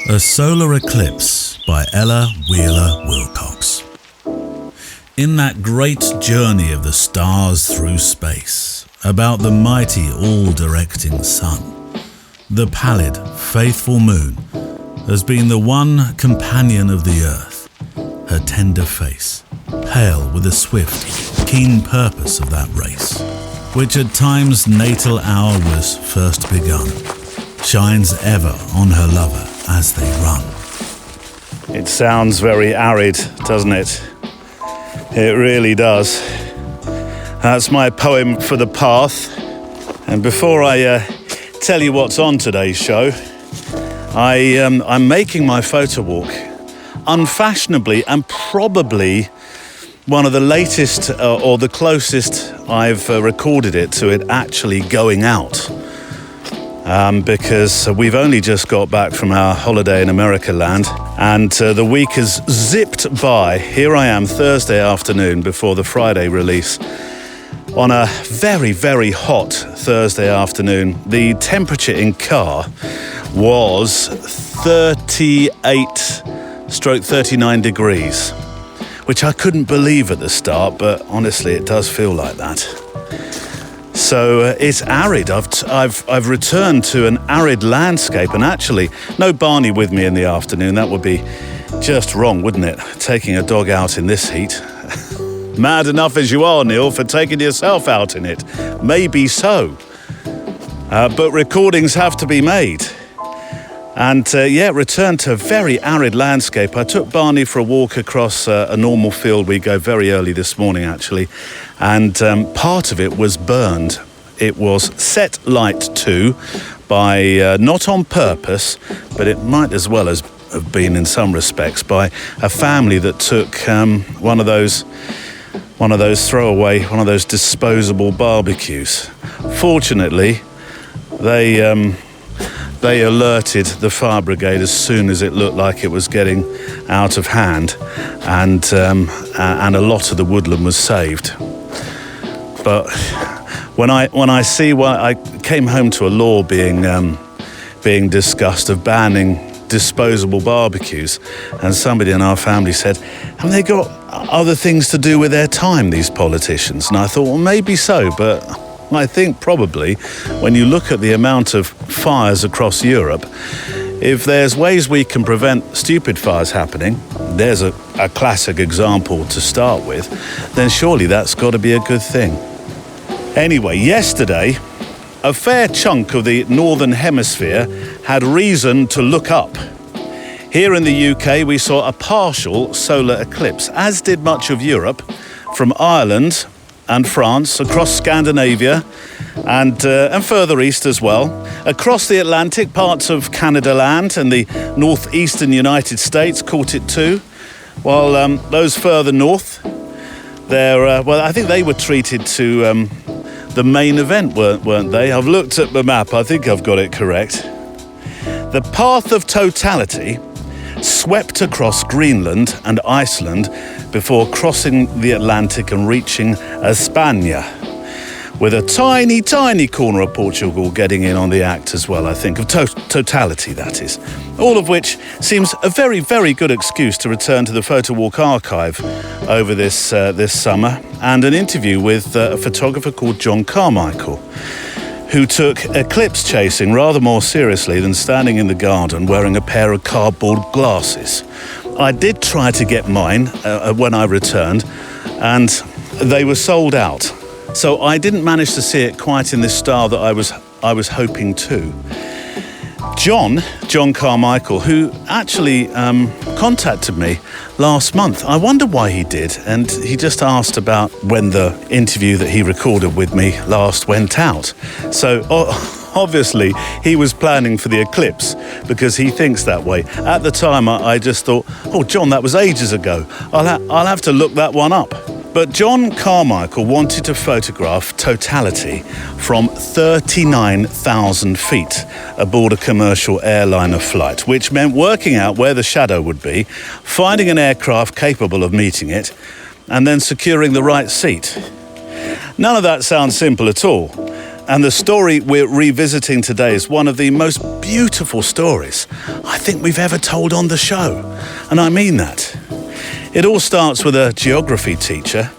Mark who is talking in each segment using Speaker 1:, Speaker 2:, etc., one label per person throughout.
Speaker 1: A Solar Eclipse by Ella Wheeler Wilcox. In that great journey of the stars through space, about the mighty all-directing sun, the pallid, faithful moon has been the one companion of the earth, her tender face, pale with the swift, keen purpose of that race, which at times natal hour was first begun, shines ever on her lover as they run.
Speaker 2: It sounds very arid, doesn't it? It really does. That's my poem for the path. And before I tell you what's on today's show, I'm making my Photowalk unfashionably and probably one of the latest or the closest I've recorded it to it actually going out. Because we've only just got back from our holiday in America land, and the week has zipped by. Here I am Thursday afternoon before the Friday release. On a very, very hot Thursday afternoon, the temperature in car was 38/39 degrees, which I couldn't believe at the start, but honestly it does feel like that. So it's arid. I've returned to an arid landscape, and actually no Barney with me in the afternoon. That would be just wrong, wouldn't it? Taking a dog out in this heat. Mad enough as you are, Neil, for taking yourself out in it. Maybe so. But recordings have to be made. And returned to a very arid landscape. I took Barney for a walk across a normal field. We go very early this morning, actually. And part of it was burned. It was set light to by, not on purpose, but it might as well as have been in some respects, by a family that took one of those disposable barbecues. Fortunately, they alerted the fire brigade as soon as it looked like it was getting out of hand, and a lot of the woodland was saved. But when I see I came home to a law being discussed of banning disposable barbecues, and somebody in our family said, "Haven't they got other things to do with their time, these politicians?" And I thought, well, maybe so, but I think probably when you look at the amount of fires across Europe, if there's ways we can prevent stupid fires happening, there's a classic example to start with, then surely that's got to be a good thing. Anyway, yesterday, a fair chunk of the Northern Hemisphere had reason to look up. Here in the UK, we saw a partial solar eclipse, as did much of Europe, from Ireland and France, across Scandinavia, and further east as well. Across the Atlantic, parts of Canada land and the northeastern United States caught it too, while those further north, I think they were treated to the main event, weren't they? I've looked at the map, I think I've got it correct. The path of totality swept across Greenland and Iceland before crossing the Atlantic and reaching España, with a tiny, tiny corner of Portugal getting in on the act as well, I think, of totality, that is. All of which seems a very, very good excuse to return to the Photowalk archive over this summer, and an interview with a photographer called Jon Carmichael, who took eclipse chasing rather more seriously than standing in the garden wearing a pair of cardboard glasses. I did try to get mine when I returned, and they were sold out. So I didn't manage to see it quite in this style that I was hoping to. Jon Carmichael, who actually contacted me last month. I wonder why he did, and he just asked about when the interview that he recorded with me last went out. So obviously he was planning for the eclipse, because he thinks that way. At the time I just thought, oh Jon, that was ages ago. I'll have to look that one up. But Jon Carmichael wanted to photograph totality from 39,000 feet aboard a commercial airliner flight, which meant working out where the shadow would be, finding an aircraft capable of meeting it, and then securing the right seat. None of that sounds simple at all. And the story we're revisiting today is one of the most beautiful stories I think we've ever told on the show. And I mean that. It all starts with a geography teacher,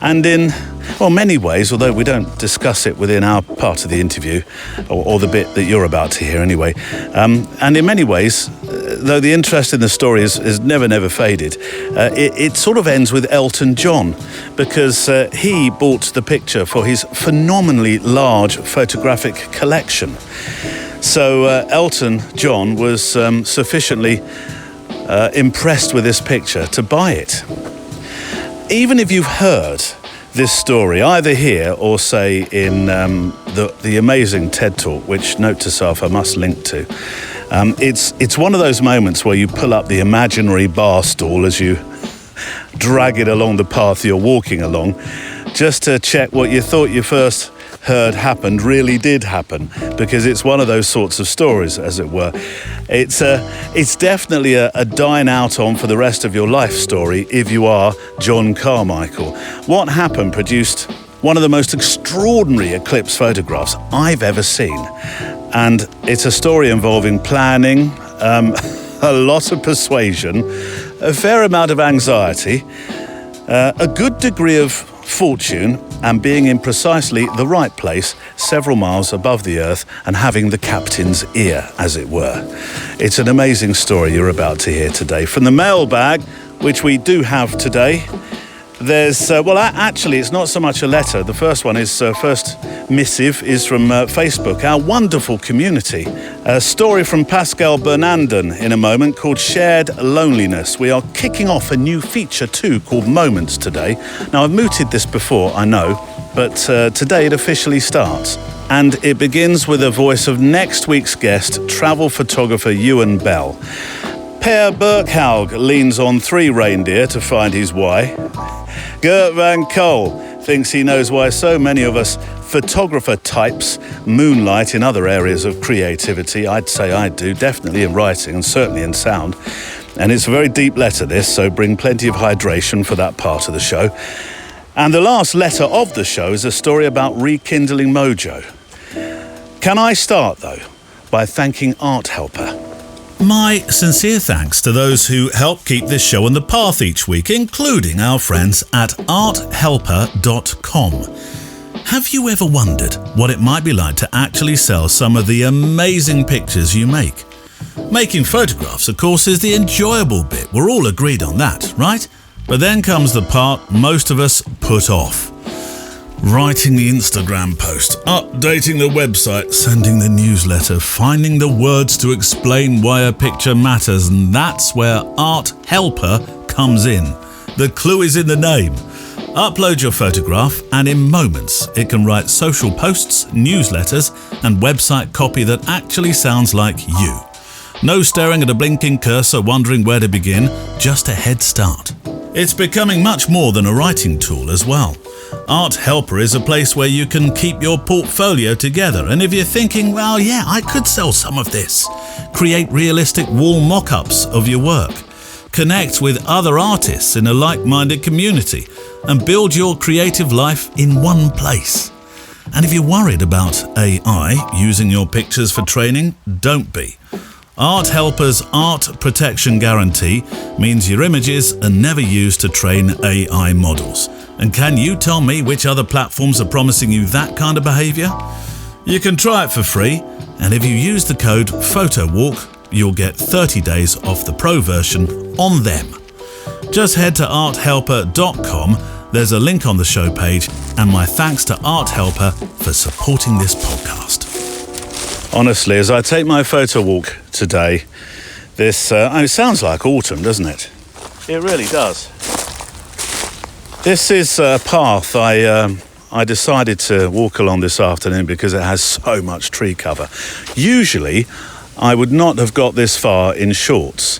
Speaker 2: and in, well, many ways, although we don't discuss it within our part of the interview, or the bit that you're about to hear anyway, and in many ways, though the interest in the story is never faded, it sort of ends with Elton John, because he bought the picture for his phenomenally large photographic collection. So Elton John was sufficiently impressed with this picture to buy it. Even if you've heard this story, either here or say in the amazing TED Talk, which, note to self, I must link to, it's one of those moments where you pull up the imaginary bar stool as you drag it along the path you're walking along, just to check what you thought you first heard happened really did happen, because it's one of those sorts of stories, as it were. It's definitely a dine-out-on-for-the-rest-of-your-life story if you are Jon Carmichael. What Happened produced one of the most extraordinary eclipse photographs I've ever seen. And it's a story involving planning, a lot of persuasion, a fair amount of anxiety, a good degree of fortune, and being in precisely the right place several miles above the earth and having the captain's ear, as it were. It's an amazing story you're about to hear today. From the mailbag, which we do have today, there's, actually, it's not so much a letter. The first one is, first missive is from Facebook, our wonderful community. A story from Pascal Bernandon in a moment called Shared Loneliness. We are kicking off a new feature too called Moments today. Now, I've mooted this before, I know, but today it officially starts. And it begins with the voice of next week's guest, travel photographer Ewan Bell. Per Burkhaug leans on 3 reindeer to find his why. Gert Van Cole thinks he knows why so many of us photographer types moonlight in other areas of creativity. I'd say I do, definitely in writing and certainly in sound. And it's a very deep letter, this, so bring plenty of hydration for that part of the show. And the last letter of the show is a story about rekindling mojo. Can I start, though, by thanking Art Helper?
Speaker 1: My sincere thanks to those who help keep this show on the path each week, including our friends at arthelper.com. Have you ever wondered what it might be like to actually sell some of the amazing pictures you make? Making photographs, of course, is the enjoyable bit. We're all agreed on that, right? But then comes the part most of us put off. Writing the Instagram post, updating the website, sending the newsletter, finding the words to explain why a picture matters, and that's where Art Helper comes in. The clue is in the name. Upload your photograph, and in moments it can write social posts, newsletters, and website copy that actually sounds like you. No staring at a blinking cursor wondering where to begin, just a head start. It's becoming much more than a writing tool as well. Art Helper is a place where you can keep your portfolio together, and if you're thinking, well, yeah, I could sell some of this, create realistic wall mock-ups of your work, connect with other artists in a like-minded community, and build your creative life in one place. And if you're worried about AI using your pictures for training, don't be. Art Helper's Art Protection Guarantee means your images are never used to train AI models. And can you tell me which other platforms are promising you that kind of behaviour? You can try it for free, and if you use the code Photowalk, you'll get 30 days off the pro version on them. Just head to arthelper.com, there's a link on the show page, and my thanks to Art Helper for supporting this podcast.
Speaker 2: Honestly, as I take my photo walk today, this it sounds like autumn, doesn't it? It really does. This is a path I decided to walk along this afternoon because it has so much tree cover. Usually, I would not have got this far in shorts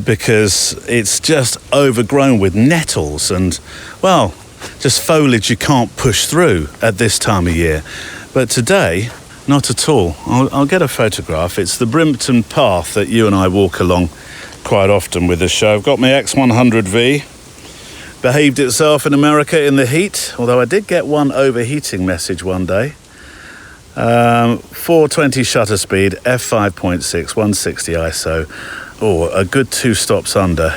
Speaker 2: because it's just overgrown with nettles and, well, just foliage you can't push through at this time of year. But today, not at all. I'll get a photograph. It's the Brimpton path that you and I walk along quite often with the show. I've got my X100V. Behaved itself in America in the heat, although I did get one overheating message one day. 420 shutter speed, f5.6, 160 ISO. Oh, a good 2 stops under.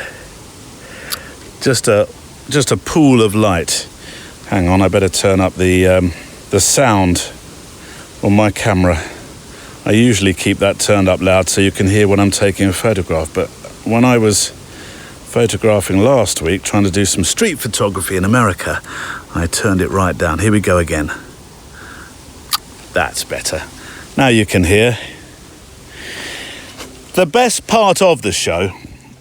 Speaker 2: Just a pool of light. Hang on, I better turn up the sound on my camera. I usually keep that turned up loud so you can hear when I'm taking a photograph, but when I was photographing last week, trying to do some street photography in America, I turned it right down. Here we go again. That's better. Now you can hear. The best part of the show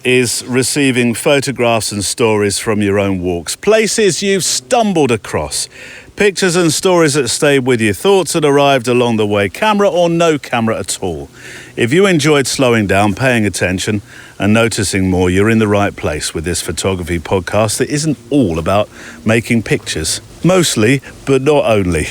Speaker 2: is receiving photographs and stories from your own walks, places you've stumbled across, pictures and stories that stayed with you, thoughts that arrived along the way, camera or no camera at all. If you enjoyed slowing down, paying attention and noticing more, you're in the right place with this photography podcast that isn't all about making pictures. Mostly, but not only.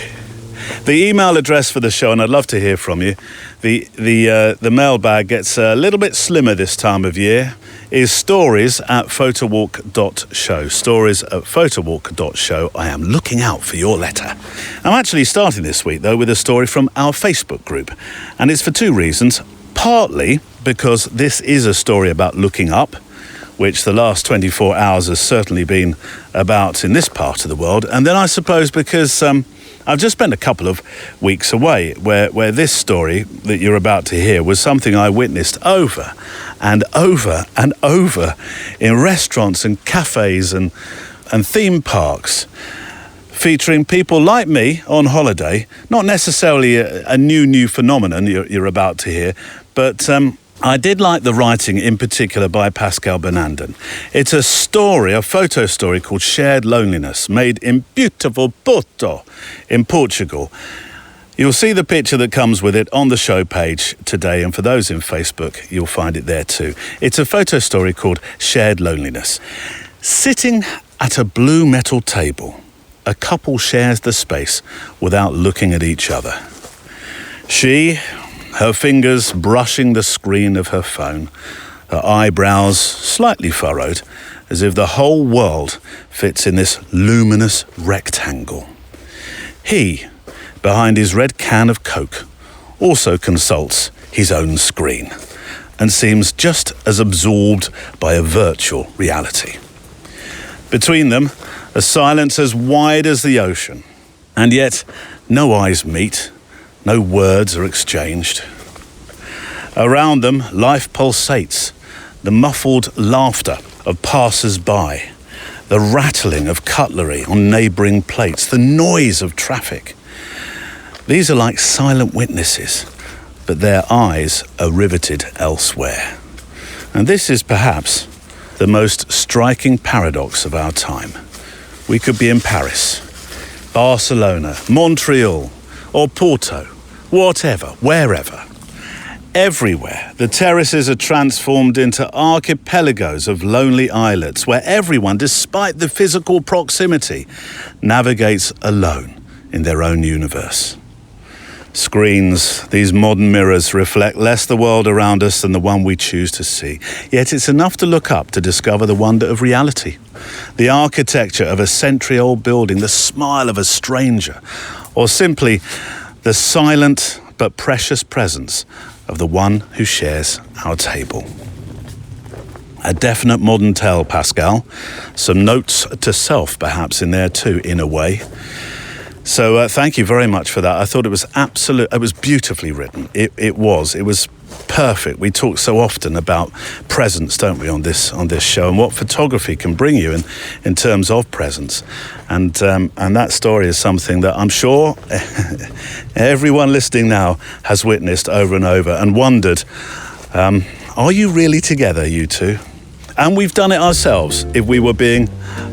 Speaker 2: The email address for the show, and I'd love to hear from you, the mailbag gets a little bit slimmer this time of year, is stories@photowalk.show. Stories@photowalk.show. I am looking out for your letter. I'm actually starting this week, though, with a story from our Facebook group. And it's for 2 reasons. Partly because this is a story about looking up, which the last 24 hours has certainly been about in this part of the world. And then I suppose because I've just spent a couple of weeks away where this story that you're about to hear was something I witnessed over and over and over in restaurants and cafes and theme parks, featuring people like me on holiday. Not necessarily a new phenomenon you're about to hear, but I did like the writing in particular by Pascal Bernandin. It's a photo story called Shared Loneliness, made in beautiful Porto in Portugal. You'll see the picture that comes with it on the show page today, and for those in Facebook, you'll find it there too. It's a photo story called Shared Loneliness. Sitting at a blue metal table, a couple shares the space without looking at each other. She, her fingers brushing the screen of her phone, her eyebrows slightly furrowed, as if the whole world fits in this luminous rectangle. He, behind his red can of Coke, also consults his own screen and seems just as absorbed by a virtual reality. Between them, a silence as wide as the ocean, and yet no eyes meet. No words are exchanged. Around them, life pulsates, the muffled laughter of passers-by, the rattling of cutlery on neighbouring plates, the noise of traffic. These are like silent witnesses, but their eyes are riveted elsewhere. And this is perhaps the most striking paradox of our time. We could be in Paris, Barcelona, Montreal, or Porto, whatever, wherever. Everywhere, the terraces are transformed into archipelagos of lonely islets where everyone, despite the physical proximity, navigates alone in their own universe. Screens, these modern mirrors, reflect less the world around us than the one we choose to see. Yet it's enough to look up to discover the wonder of reality. The architecture of a century-old building, the smile of a stranger, or simply the silent but precious presence of the one who shares our table. A definite modern tale, Pascal. Some notes to self, perhaps, in there too, in a way. So thank you very much for that. I thought it was it was beautifully written. It was perfect. We talk so often about presence, don't we, on this show, and what photography can bring you in terms of presence. And that story is something that I'm sure everyone listening now has witnessed over and over and wondered, are you really together, you two? And we've done it ourselves if we were being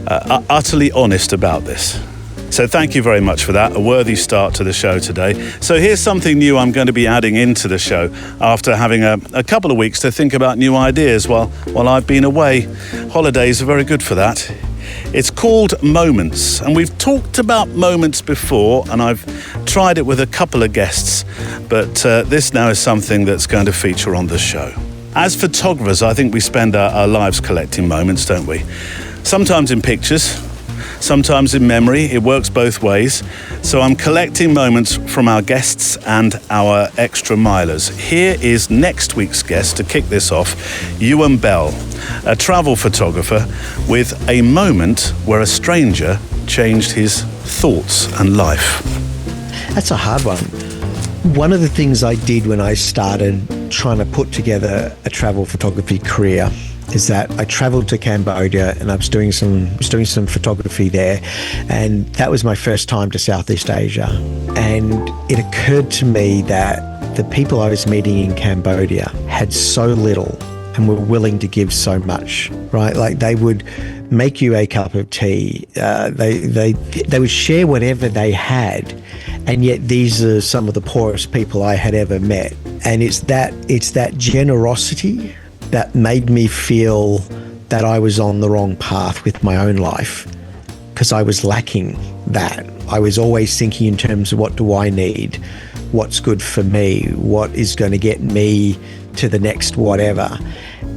Speaker 2: utterly honest about this. So thank you very much for that. A worthy start to the show today. So here's something new I'm going to be adding into the show after having a couple of weeks to think about new ideas while I've been away. Holidays are very good for that. It's called Moments, and we've talked about moments before, and I've tried it with a couple of guests, but this now is something that's going to feature on the show. As photographers, I think we spend our lives collecting moments, don't we? Sometimes in pictures, sometimes in memory. It works both ways. So I'm collecting moments from our guests and our extra milers. Here is next week's guest to kick this off, Ewan Bell, a travel photographer with a moment where a stranger changed his thoughts and life.
Speaker 3: That's a hard one. One of the things I did when I started trying to put together a travel photography career is that I travelled to Cambodia and I was doing some photography there, and that was my first time to Southeast Asia. And it occurred to me that the people I was meeting in Cambodia had so little and were willing to give so much, right? Like they would make you a cup of tea. They would share whatever they had, and yet these are some of the poorest people I had ever met. And it's that generosity that made me feel that I was on the wrong path with my own life, because I was lacking that. I was always thinking in terms of what do I need, what's good for me, what is going to get me to the next whatever.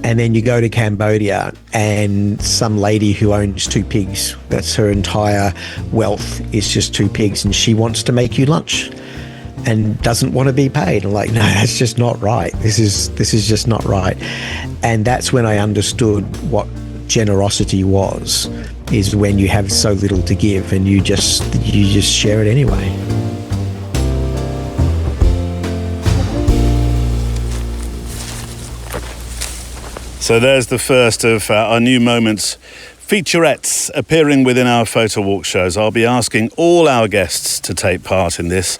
Speaker 3: And then you go to Cambodia and some lady who owns 2 pigs, that's her entire wealth, is just 2 pigs, and she wants to make you lunch and doesn't want to be paid. I'm like, no, that's just not right. This is just not right. And that's when I understood what generosity was, is when you have so little to give and you just share it anyway.
Speaker 2: So there's the first of our new moments featurettes appearing within our Photowalk shows. I'll be asking all our guests to take part in this.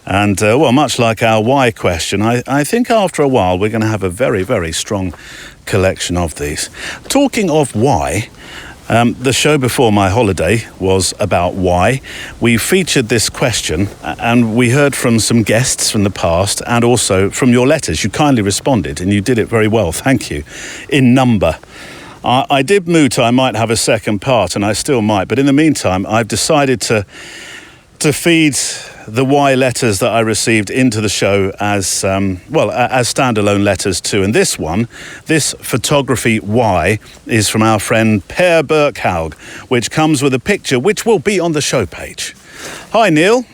Speaker 2: And, much like our why question, I think after a while we're going to have a very, very strong collection of these. Talking of why, the show before my holiday was about why. We featured this question and we heard from some guests from the past and also from your letters. You kindly responded and you did it very well, thank you, in number. I did moot I might have a second part, and I still might, but in the meantime I've decided to feed the why letters that I received into the show as standalone letters too. And this photography why is from our friend Per Burkhaug, which comes with a picture which will be on the show page. Hi Neil,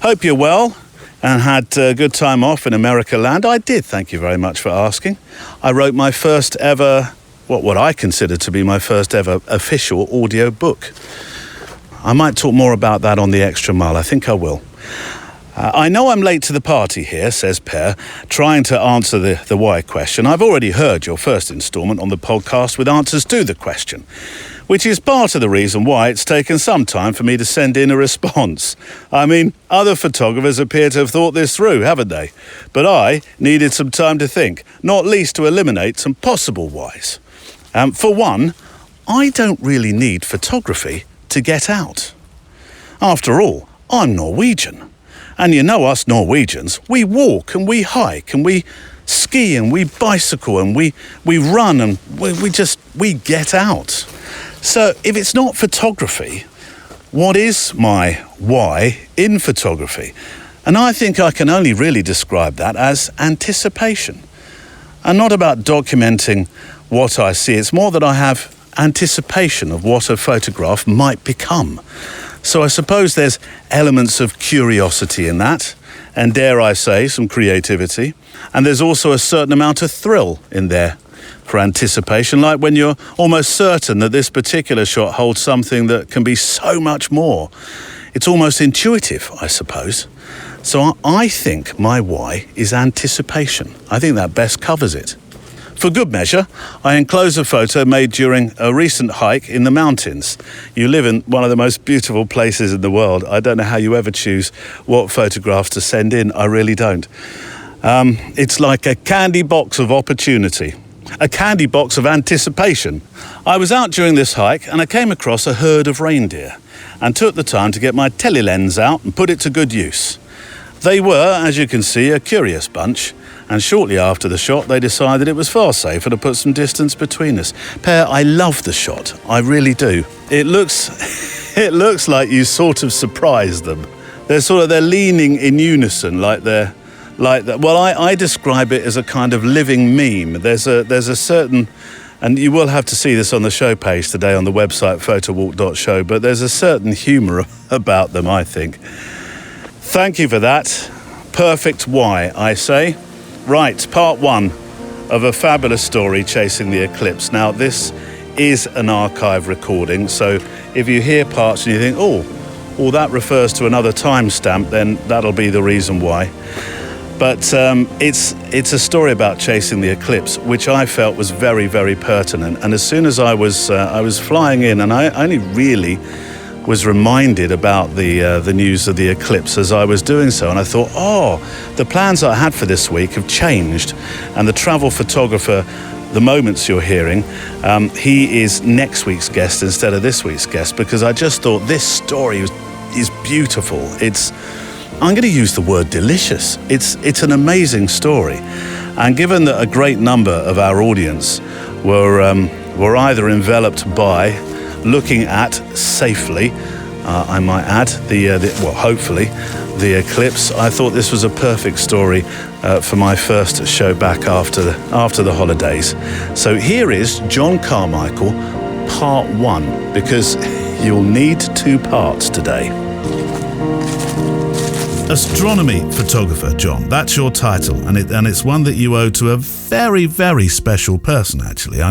Speaker 2: hope you're well and had a good time off in America land. I did, thank you very much for asking. I wrote my first ever, what I consider to be my first ever official audio book. I might talk more about that on the Extra Mile. I think I will. I know I'm late to the party here, says Per, trying to answer the why question. I've already heard your first instalment on the podcast with answers to the question, which is part of the reason why it's taken some time for me to send in a response. I mean, other photographers appear to have thought this through, haven't they? But I needed some time to think, not least to eliminate some possible whys. For one, I don't really need photography to get out. After all, I'm Norwegian. And you know us Norwegians, we walk and we hike and we ski and we bicycle and we run and we get out. So if it's not photography, what is my why in photography? And I think I can only really describe that as anticipation. And not about documenting what I see, it's more that I have anticipation of what a photograph might become. So I suppose there's elements of curiosity in that, and dare I say, some creativity. And there's also a certain amount of thrill in there for anticipation, like when you're almost certain that this particular shot holds something that can be so much more. It's almost intuitive, I suppose. So I think my why is anticipation. I think that best covers it. For good measure, I enclose a photo made during a recent hike in the mountains. You live in one of the most beautiful places in the world. I don't know how you ever choose what photographs to send in. I really don't. It's like a candy box of opportunity, a candy box of anticipation. I was out during this hike and I came across a herd of reindeer and took the time to get my telelens out and put it to good use. They were, as you can see, a curious bunch. And shortly after the shot, they decided it was far safer to put some distance between us. Per, I love the shot. I really do. It looks like you sort of surprised them. They're leaning in unison, like that. Well, I describe it as a kind of living meme. There's a certain And you will have to see this on the show page today on the website photowalk.show, but there's a certain humour about them, I think. Thank you for that. Perfect why, I say. Right, part one of a fabulous story, Chasing the Eclipse. Now, this is an archive recording, so if you hear parts and you think, oh, that refers to another timestamp, then that'll be the reason why. But it's a story about chasing the eclipse, which I felt was very, very pertinent. And as soon as I was flying in, and I only really was reminded about the news of the eclipse as I was doing so, and I thought, the plans I had for this week have changed, and the travel photographer, the moments you're hearing, he is next week's guest instead of this week's guest, because I just thought this story is beautiful. I'm going to use the word delicious. It's an amazing story, and given that a great number of our audience were either enveloped by, looking at safely, I might add, hopefully, the eclipse, I thought this was a perfect story for my first show back after the holidays. So here is Jon Carmichael, part one, because you'll need two parts today. Astronomy photographer, Jon, that's your title, and it's one that you owe to a very, very special person, actually.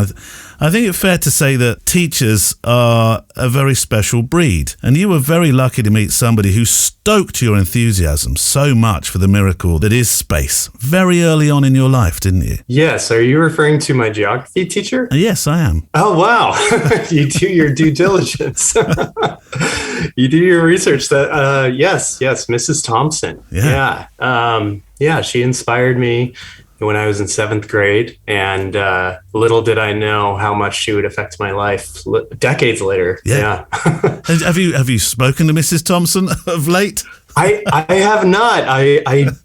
Speaker 2: I think it's fair to say that teachers are a very special breed, and you were very lucky to meet somebody who stoked your enthusiasm so much for the miracle that is space very early on in your life, didn't you?
Speaker 4: Yes. Are you referring to my geography teacher?
Speaker 2: Yes, I am.
Speaker 4: Oh, wow. You do your due diligence. You do your research. Yes, Mrs. Thompson. Yeah, she inspired me when I was in 7th grade, and little did I know how much she would affect my life decades later. Yeah.
Speaker 2: Have you spoken to Mrs. Thompson of late?
Speaker 4: I have not.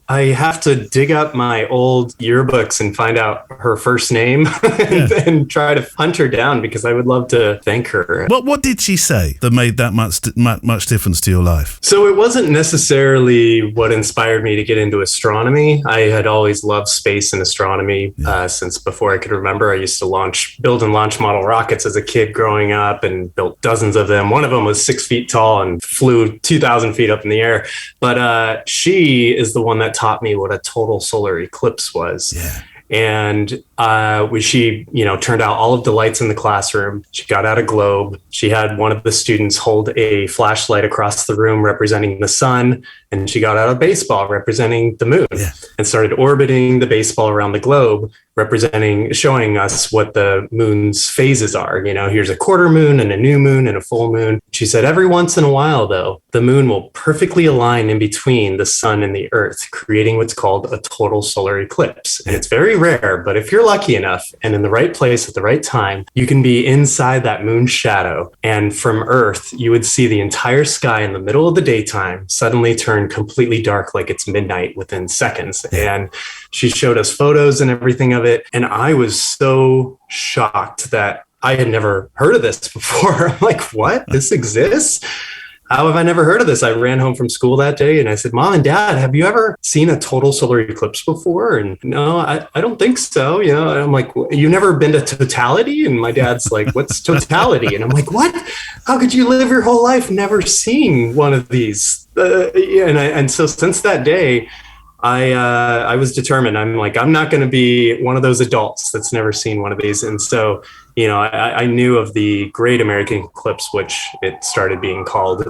Speaker 4: I have to dig up my old yearbooks and find out her first name and try to hunt her down, because I would love to thank her.
Speaker 2: What did she say that made that much difference to your life?
Speaker 4: So it wasn't necessarily what inspired me to get into astronomy. I had always loved space and astronomy since before I could remember. I used to build and launch model rockets as a kid growing up, and built dozens of them. One of them was 6 feet tall and flew 2,000 feet up in the air. But she is the one that taught me what a total solar eclipse was. Yeah. And she turned out all of the lights in the classroom. She got out a globe. She had one of the students hold a flashlight across the room representing the sun, and she got out a baseball representing the moon, and started orbiting the baseball around the globe, showing us what the moon's phases are. Here's a quarter moon and a new moon and a full moon. She said, every once in a while, though, the moon will perfectly align in between the sun and the earth, creating what's called a total solar eclipse. And it's very rare, but if you're lucky enough and in the right place at the right time, you can be inside that moon's shadow. And from Earth, you would see the entire sky in the middle of the daytime suddenly turn completely dark, like it's midnight, within seconds. And she showed us photos and everything of it. And I was so shocked that I had never heard of this before. I'm like, what? This exists? How have I never heard of this? I ran home from school that day and I said, Mom and Dad, have you ever seen a total solar eclipse before? And no, I don't think so. And I'm like, you never been to totality? And my dad's like, what's totality? And I'm like, what? How could you live your whole life never seeing one of these? And so since that day, I was determined. I'm like, I'm not going to be one of those adults that's never seen one of these. And so, I knew of the Great American Eclipse, which it started being called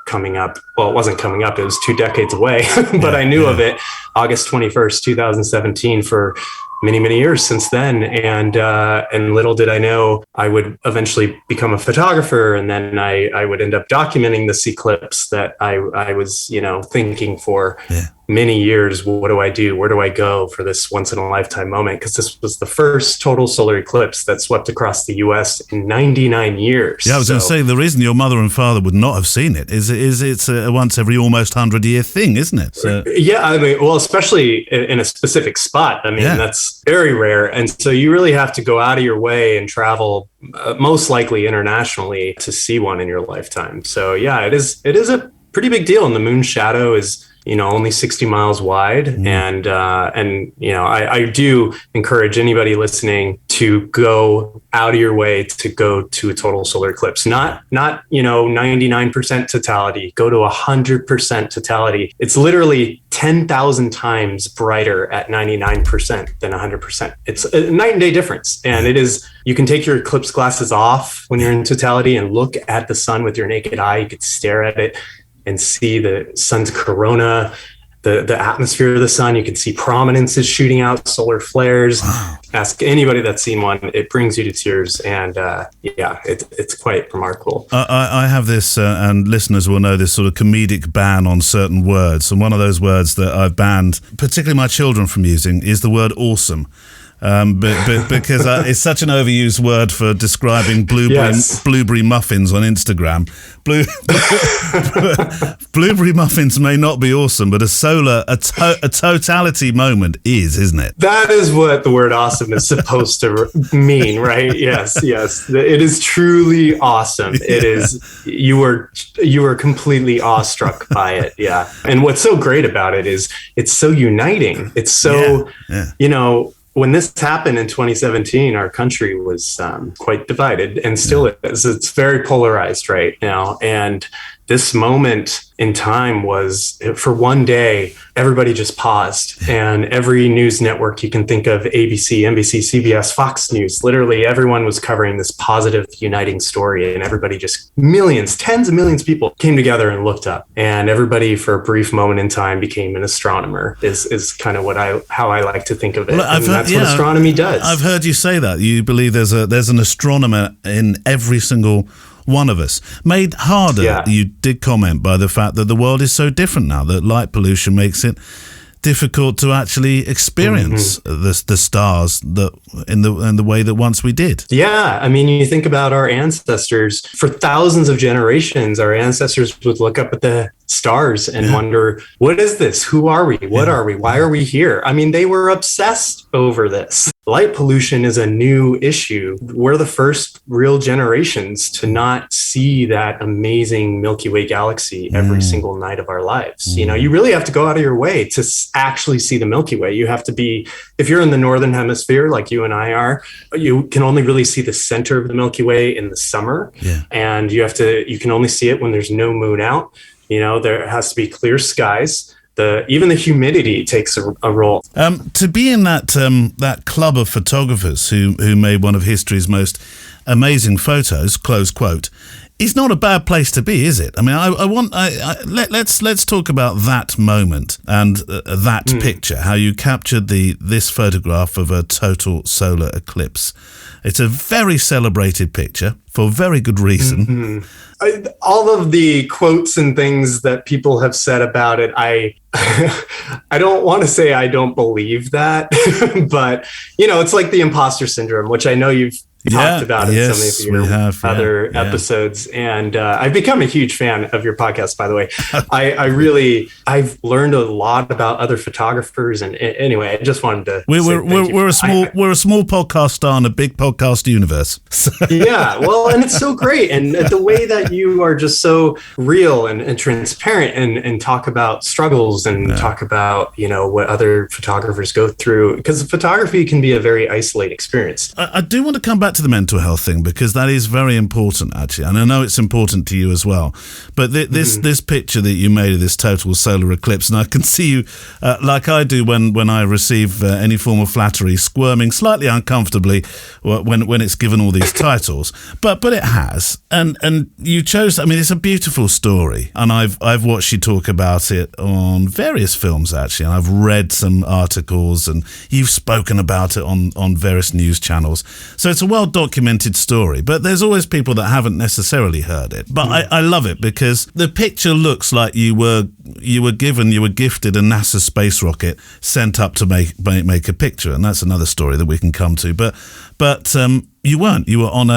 Speaker 4: coming up. Well, it wasn't coming up. It was 2 decades away, but I knew of it August 21st, 2017 for many, many years since then. And little did I know I would eventually become a photographer. And then I would end up documenting this eclipse that I was, thinking for many years. What do I do? Where do I go for this once in a lifetime moment? Because this was the first total solar eclipse that swept across the US in 99 years.
Speaker 2: Yeah, I was going to say, the reason your mother and father would not have seen it is it's a once every almost 100-year thing, isn't it? So.
Speaker 4: Yeah, especially in a specific spot. That's very rare. And so you really have to go out of your way and travel, most likely internationally, to see one in your lifetime. So yeah, it is a pretty big deal. And the moon's shadow is only 60 miles wide. And I do encourage anybody listening to go out of your way to go to a total solar eclipse, not 99% totality, go to 100% totality. It's literally 10,000 times brighter at 99% than 100%. It's a night and day difference. And you can take your eclipse glasses off when you're in totality and look at the sun with your naked eye. You could stare at it and see the sun's corona, the atmosphere of the sun. You can see prominences shooting out, solar flares. Wow. Ask anybody that's seen one. It brings you to tears. And it's quite remarkable.
Speaker 2: I have this, and listeners will know this sort of comedic ban on certain words. And one of those words that I've banned, particularly my children from using, is the word awesome. But because it's such an overused word for describing blueberry muffins on Instagram. Blueberry muffins may not be awesome, but a totality moment isn't it?
Speaker 4: That is what the word awesome is supposed to mean, right? Yes. It is truly awesome. It is. You were completely awestruck by it. Yeah. And what's so great about it is it's so uniting. It's so, when this happened in 2017, our country was quite divided and still is. It's very polarized right now. And this moment in time was, for one day, everybody just paused. And every news network you can think of, ABC, NBC, CBS, Fox News, literally everyone was covering this positive, uniting story. And everybody tens of millions of people came together and looked up. And everybody, for a brief moment in time, became an astronomer, is kind of how I like to think of it. Well, that's what astronomy does.
Speaker 2: I've heard you say that. You believe there's an astronomer in every single one of us. Made harder, you did comment, by the fact that the world is so different now, that light pollution makes it difficult to actually experience the stars in the way that once we did.
Speaker 4: Yeah, I mean, you think about our ancestors. For thousands of generations, our ancestors would look up at the stars and wonder, what is this? Who are we? What are we? Why are we here? I mean, they were obsessed over this. Light pollution is a new issue. We're the first real generations to not see that amazing Milky Way galaxy every single night of our lives. You really have to go out of your way to actually see the Milky Way. You have to be, if you're in the northern hemisphere like you and I are, you can only really see the center of the Milky Way in the summer. And you can only see it when there's no moon out. There has to be clear skies. Even the humidity takes a role.
Speaker 2: To be in that club of photographers who made one of history's most amazing photos, close quote, is not a bad place to be, is it? I mean, let's talk about that moment and that picture. How you captured this photograph of a total solar eclipse. It's a very celebrated picture for very good reason.
Speaker 4: All of the quotes and things that people have said about it, I don't want to say I don't believe that, but it's like the imposter syndrome, which I know you've talked about in some of your other episodes. And I've become a huge fan of your podcast, by the way. I've learned a lot about other photographers. And anyway, I just wanted to
Speaker 2: we're a small podcast star in a big podcast universe.
Speaker 4: Yeah, well, and it's so great. And the way that you are just so real and transparent and talk about struggles and talk about, what other photographers go through, because photography can be a very isolated experience.
Speaker 2: I do want to come back to the mental health thing, because that is very important, actually, and I know it's important to you as well. But this picture that you made of this total solar eclipse, and I can see you, like I do when I receive any form of flattery, squirming slightly uncomfortably when it's given all these titles. But it has, and you chose. I mean, it's a beautiful story, and I've watched you talk about it on various films, actually, and I've read some articles, and you've spoken about it on various news channels. So it's a well-documented story, but there's always people that haven't necessarily heard it. But I love it because the picture looks like you were gifted a NASA space rocket sent up to make a picture, and that's another story that we can come to. But you weren't. You were on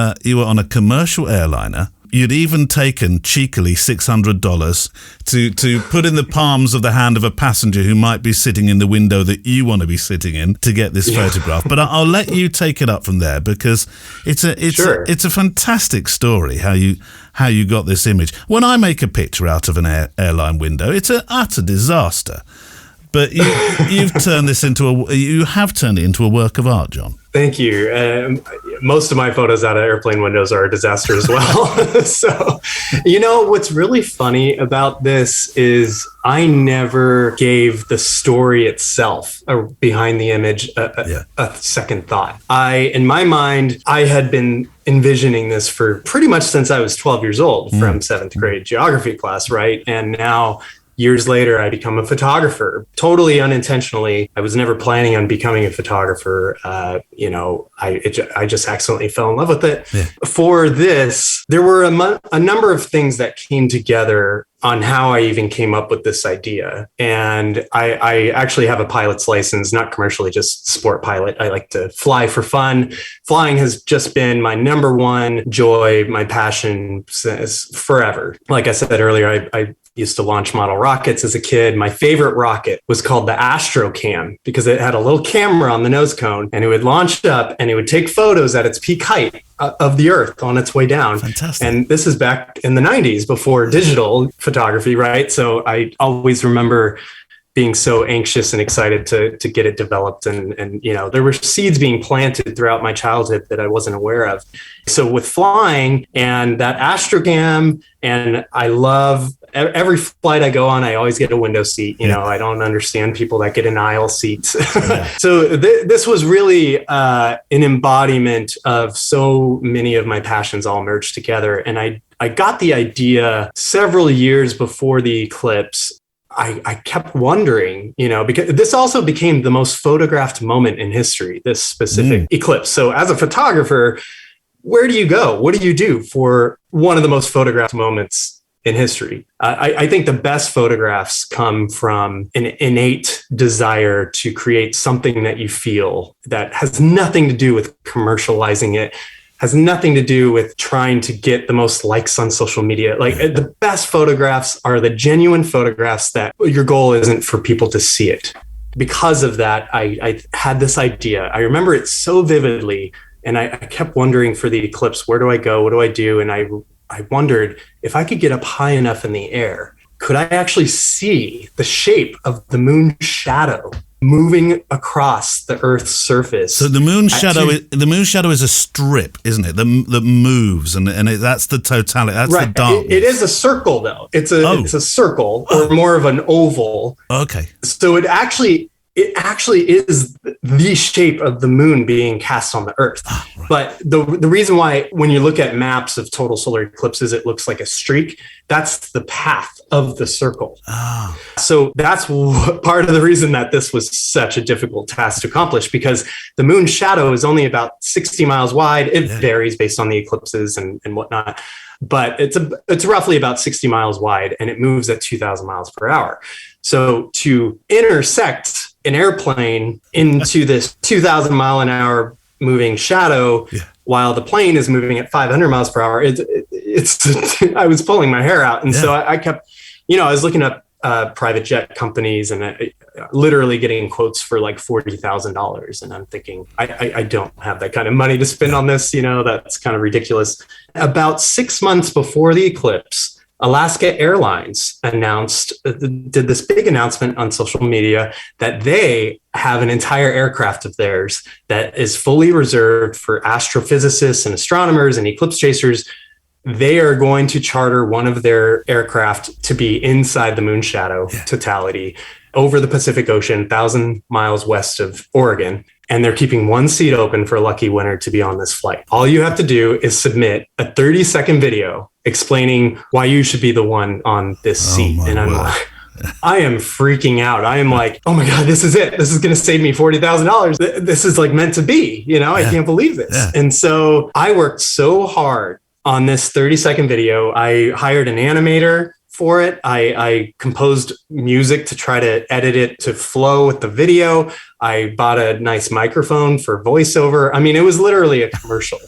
Speaker 2: a commercial airliner.
Speaker 1: you'd even taken cheekily $600 to put in the palms of the hand of a passenger who might be sitting in the window that you want to be sitting in to get this photograph. But I'll let you take it up from there, because it's a fantastic story how you got this image. When I make a picture out of an airline window, it's an utter disaster. But you have turned it into a work of art, Jon.
Speaker 4: Thank you. Most of my photos out of airplane windows are a disaster as well. So, what's really funny about this is I never gave the story itself behind the image a second thought. In my mind, I had been envisioning this for pretty much since I was 12 years old from 7th grade geography class, right? And now, years later, I become a photographer, totally unintentionally. I was never planning on becoming a photographer. I just accidentally fell in love with it. Yeah. For this, there were a number of things that came together on how I even came up with this idea. And I actually have a pilot's license, not commercially, just sport pilot. I like to fly for fun. Flying has just been my number one joy, my passion since forever. Like I said earlier, I used to launch model rockets as a kid. My favorite rocket was called the Astrocam because it had a little camera on the nose cone, and it would launch up and it would take photos at its peak height of the Earth on its way down.
Speaker 1: Fantastic.
Speaker 4: And this is back in the 90s before digital photography, right? So I always remember being so anxious and excited to get it developed. And there were seeds being planted throughout my childhood that I wasn't aware of. So with flying and that Astrocam, and I love every flight I go on, I always get a window seat. I don't understand people that get an aisle seat. So this was really an embodiment of so many of my passions all merged together. And I got the idea several years before the eclipse. I kept wondering, because this also became the most photographed moment in history, this specific eclipse. So as a photographer, where do you go? What do you do for one of the most photographed moments in history? I think the best photographs come from an innate desire to create something that you feel that has nothing to do with commercializing it, has nothing to do with trying to get the most likes on social media. Like the best photographs are the genuine photographs that your goal isn't for people to see it. Because of that, I had this idea. I remember it so vividly, and I kept wondering for the eclipse, where do I go? What do I do? And I wondered if I could get up high enough in the air, could I actually see the shape of the moon shadow moving across the Earth's surface?
Speaker 1: So the moon shadow is a strip, isn't it? That moves, and that's the totality. That's right. The darkness.
Speaker 4: It is a circle, though. It's a circle, or more of an oval.
Speaker 1: Okay.
Speaker 4: So it actually is the shape of the moon being cast on the Earth. Oh, right. But the reason why, when you look at maps of total solar eclipses, it looks like a streak, that's the path of the circle. Oh. So that's part of the reason that this was such a difficult task to accomplish, because the moon shadow is only about 60 miles wide. It varies based on the eclipses and whatnot, but it's roughly about 60 miles wide, and it moves at 2,000 miles per hour. So to intersect an airplane into this 2,000 mile an hour moving shadow while the plane is moving at 500 miles per hour, it's I was pulling my hair out. And so I kept, I was looking up private jet companies and literally getting quotes for like $40,000. And I'm thinking, I don't have that kind of money to spend on this. That's kind of ridiculous. About 6 months before the eclipse, Alaska Airlines did this big announcement on social media that they have an entire aircraft of theirs that is fully reserved for astrophysicists and astronomers and eclipse chasers. They are going to charter one of their aircraft to be inside the moon shadow totality over the Pacific Ocean, 1,000 miles west of Oregon. And they're keeping one seat open for a lucky winner to be on this flight. All you have to do is submit a 30-second video explaining why you should be the one on this seat. And I'm like, I am freaking out. I am like, oh my God, this is it. This is going to save me $40,000. This is like meant to be, I can't believe this. Yeah. And so I worked so hard on this 30-second video. I hired an animator for it. I composed music to try to edit it to flow with the video. I bought a nice microphone for voiceover. I mean, it was literally a commercial.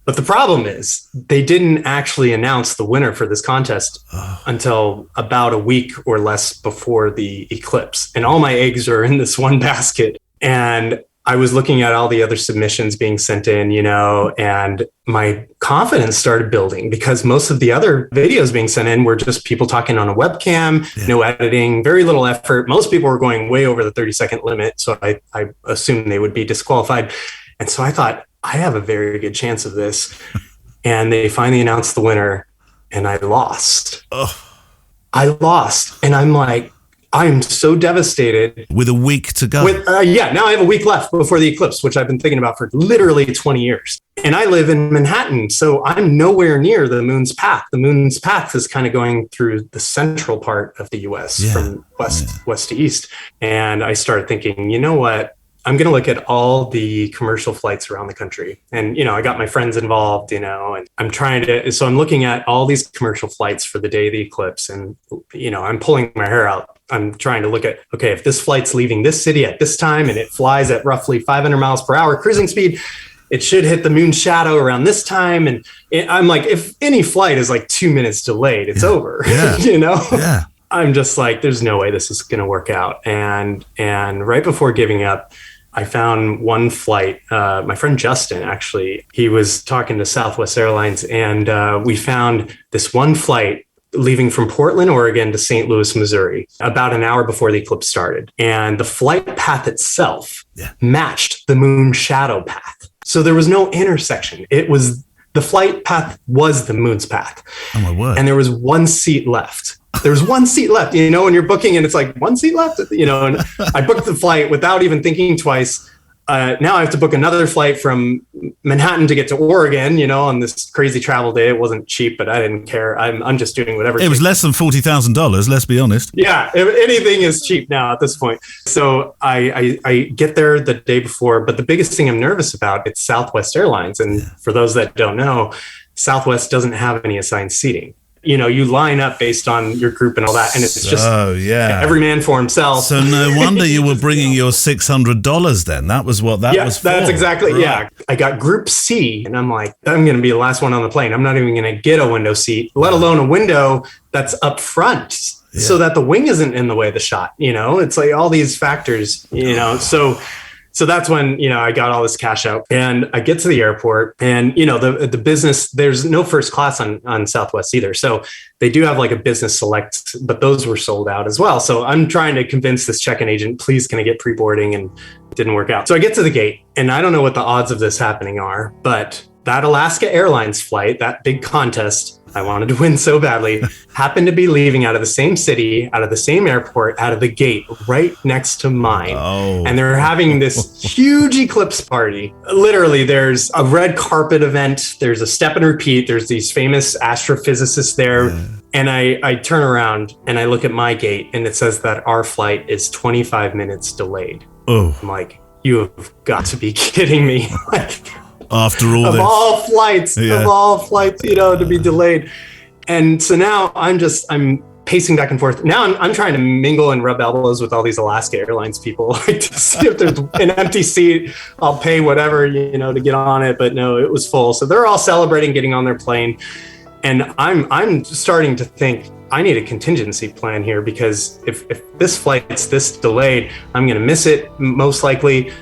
Speaker 4: But the problem is they didn't actually announce the winner for this contest until about a week or less before the eclipse. And all my eggs are in this one basket. And I was looking at all the other submissions being sent in, you know, and my confidence started building because most of the other videos being sent in were just people talking on a webcam, no editing, very little effort. Most people were going way over the 30-second limit. So I assumed they would be disqualified. And so I thought, I have a very good chance of this. And they finally announced the winner and I lost. I lost. And I'm like, I'm so devastated.
Speaker 1: With a week to go.
Speaker 4: Now I have a week left before the eclipse, which I've been thinking about for literally 20 years. And I live in Manhattan, so I'm nowhere near the moon's path. The moon's path is kind of going through the central part of the US from west to east. And I started thinking, you know what? I'm going to look at all the commercial flights around the country. And, you know, I got my friends involved, you know, and I'm looking at all these commercial flights for the day of the eclipse. And, you know, I'm pulling my hair out. I'm trying to look at, okay, if this flight's leaving this city at this time and it flies at roughly 500 miles per hour cruising speed, it should hit the moon's shadow around this time. And I'm like, if any flight is like 2 minutes delayed, it's over, you know? Yeah. I'm just like, there's no way this is going to work out. And right before giving up, I found one flight. My friend Justin, actually, he was talking to Southwest Airlines, and we found this one flight leaving from Portland, Oregon to St. Louis, Missouri, about an hour before the eclipse started. And the flight path itself matched the moon shadow path. So there was no intersection. The flight path was the moon's path.
Speaker 1: Oh my word.
Speaker 4: And there was one seat left. There's one seat left, you know, when you're booking and it's like one seat left, you know, and I booked the flight without even thinking twice. Now I have to book another flight from Manhattan to get to Oregon, you know, on this crazy travel day. It wasn't cheap, but I didn't care. I'm just doing whatever.
Speaker 1: It was less than $40,000, let's be honest.
Speaker 4: Yeah, anything is cheap now at this point. So I get there the day before, but the biggest thing I'm nervous about, it's Southwest Airlines. And for those that don't know, Southwest doesn't have any assigned seating. You know, you line up based on your group and all that. And it's just every man for himself.
Speaker 1: So no wonder you were bringing your $600 then. That was what that was for.
Speaker 4: That's exactly, right. I got Group C, and I'm like, I'm going to be the last one on the plane. I'm not even going to get a window seat, let alone a window that's up front so that the wing isn't in the way of the shot. You know, it's like all these factors, you know, So that's when, you know, I got all this cash out and I get to the airport and, you know, the business, there's no first class on Southwest either. So they do have like a business select, but those were sold out as well. So I'm trying to convince this check-in agent, please, can I get pre-boarding? And it didn't work out. So I get to the gate and I don't know what the odds of this happening are, but that Alaska Airlines flight, that big contest I wanted to win so badly, happened to be leaving out of the same city, out of the same airport, out of the gate right next to mine. And they're having this huge eclipse party. Literally, there's a red carpet event. There's a step and repeat. There's these famous astrophysicists there. And I turn around and I look at my gate and it says that our flight is 25 minutes delayed. I'm like, you have got to be kidding me.
Speaker 1: After all
Speaker 4: of
Speaker 1: this.
Speaker 4: Of all flights, you know, to be delayed. And so now I'm pacing back and forth. Now I'm trying to mingle and rub elbows with all these Alaska Airlines people to see if there's an empty seat. I'll pay whatever, you know, to get on it. But no, it was full. So they're all celebrating getting on their plane. And I'm starting to think I need a contingency plan here because if this flight's this delayed, I'm going to miss it most likely.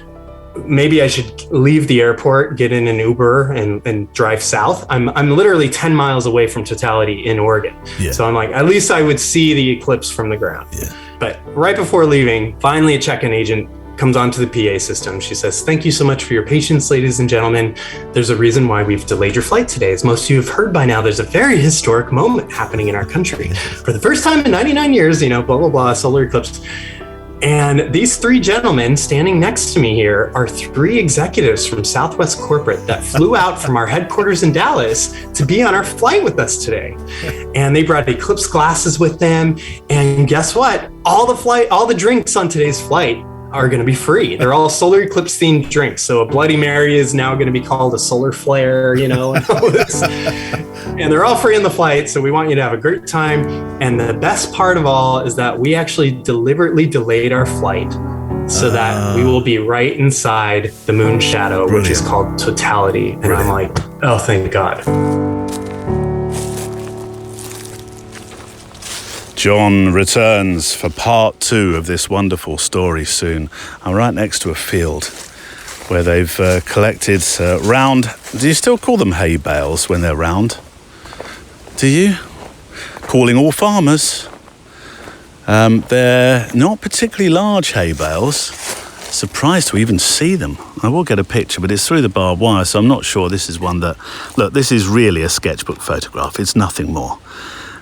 Speaker 4: Maybe I should leave the airport, get in an Uber and drive south. I'm literally 10 miles away from Totality in Oregon. So I'm like, at least I would see the eclipse from the ground. But right before leaving, finally a check-in agent comes onto the PA system. She says, thank you so much for your patience, ladies and gentlemen. There's a reason why we've delayed your flight today. As most of you have heard by now, there's a very historic moment happening in our country. For the first time in 99 years, you know, blah, blah, blah, solar eclipse. And these three gentlemen standing next to me here are three executives from Southwest Corporate that flew out from our headquarters in Dallas to be on our flight with us today. And they brought eclipse glasses with them. And guess what? All the drinks on today's flight are going to be free. They're all solar eclipse themed drinks. So a Bloody Mary is now going to be called a solar flare, you know. And they're all free in the flight, so we want you to have a great time. And the best part of all is that we actually deliberately delayed our flight so that we will be right inside the moon shadow,
Speaker 2: Brilliant.
Speaker 4: which is called totality. And I'm like, oh, thank God.
Speaker 2: Jon returns for part 2 of this wonderful story soon. I'm right next to a field where they've collected round... Do you still call them hay bales when they're round? Do you? Calling all farmers. They're not particularly large hay bales. Surprised to even see them. I will get a picture, but it's through the barbed wire, so I'm not sure this is one that... Look, this is really a sketchbook photograph. It's nothing more.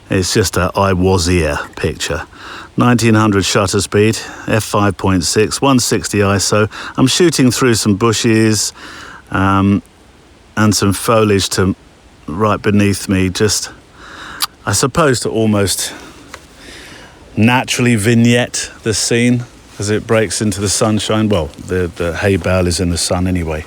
Speaker 2: It's just a I was here picture. 1900 shutter speed, f5.6, 160 ISO. I'm shooting through some bushes and some foliage to right beneath me, just, I suppose, to almost naturally vignette the scene as it breaks into the sunshine. Well, the hay bale is in the sun anyway.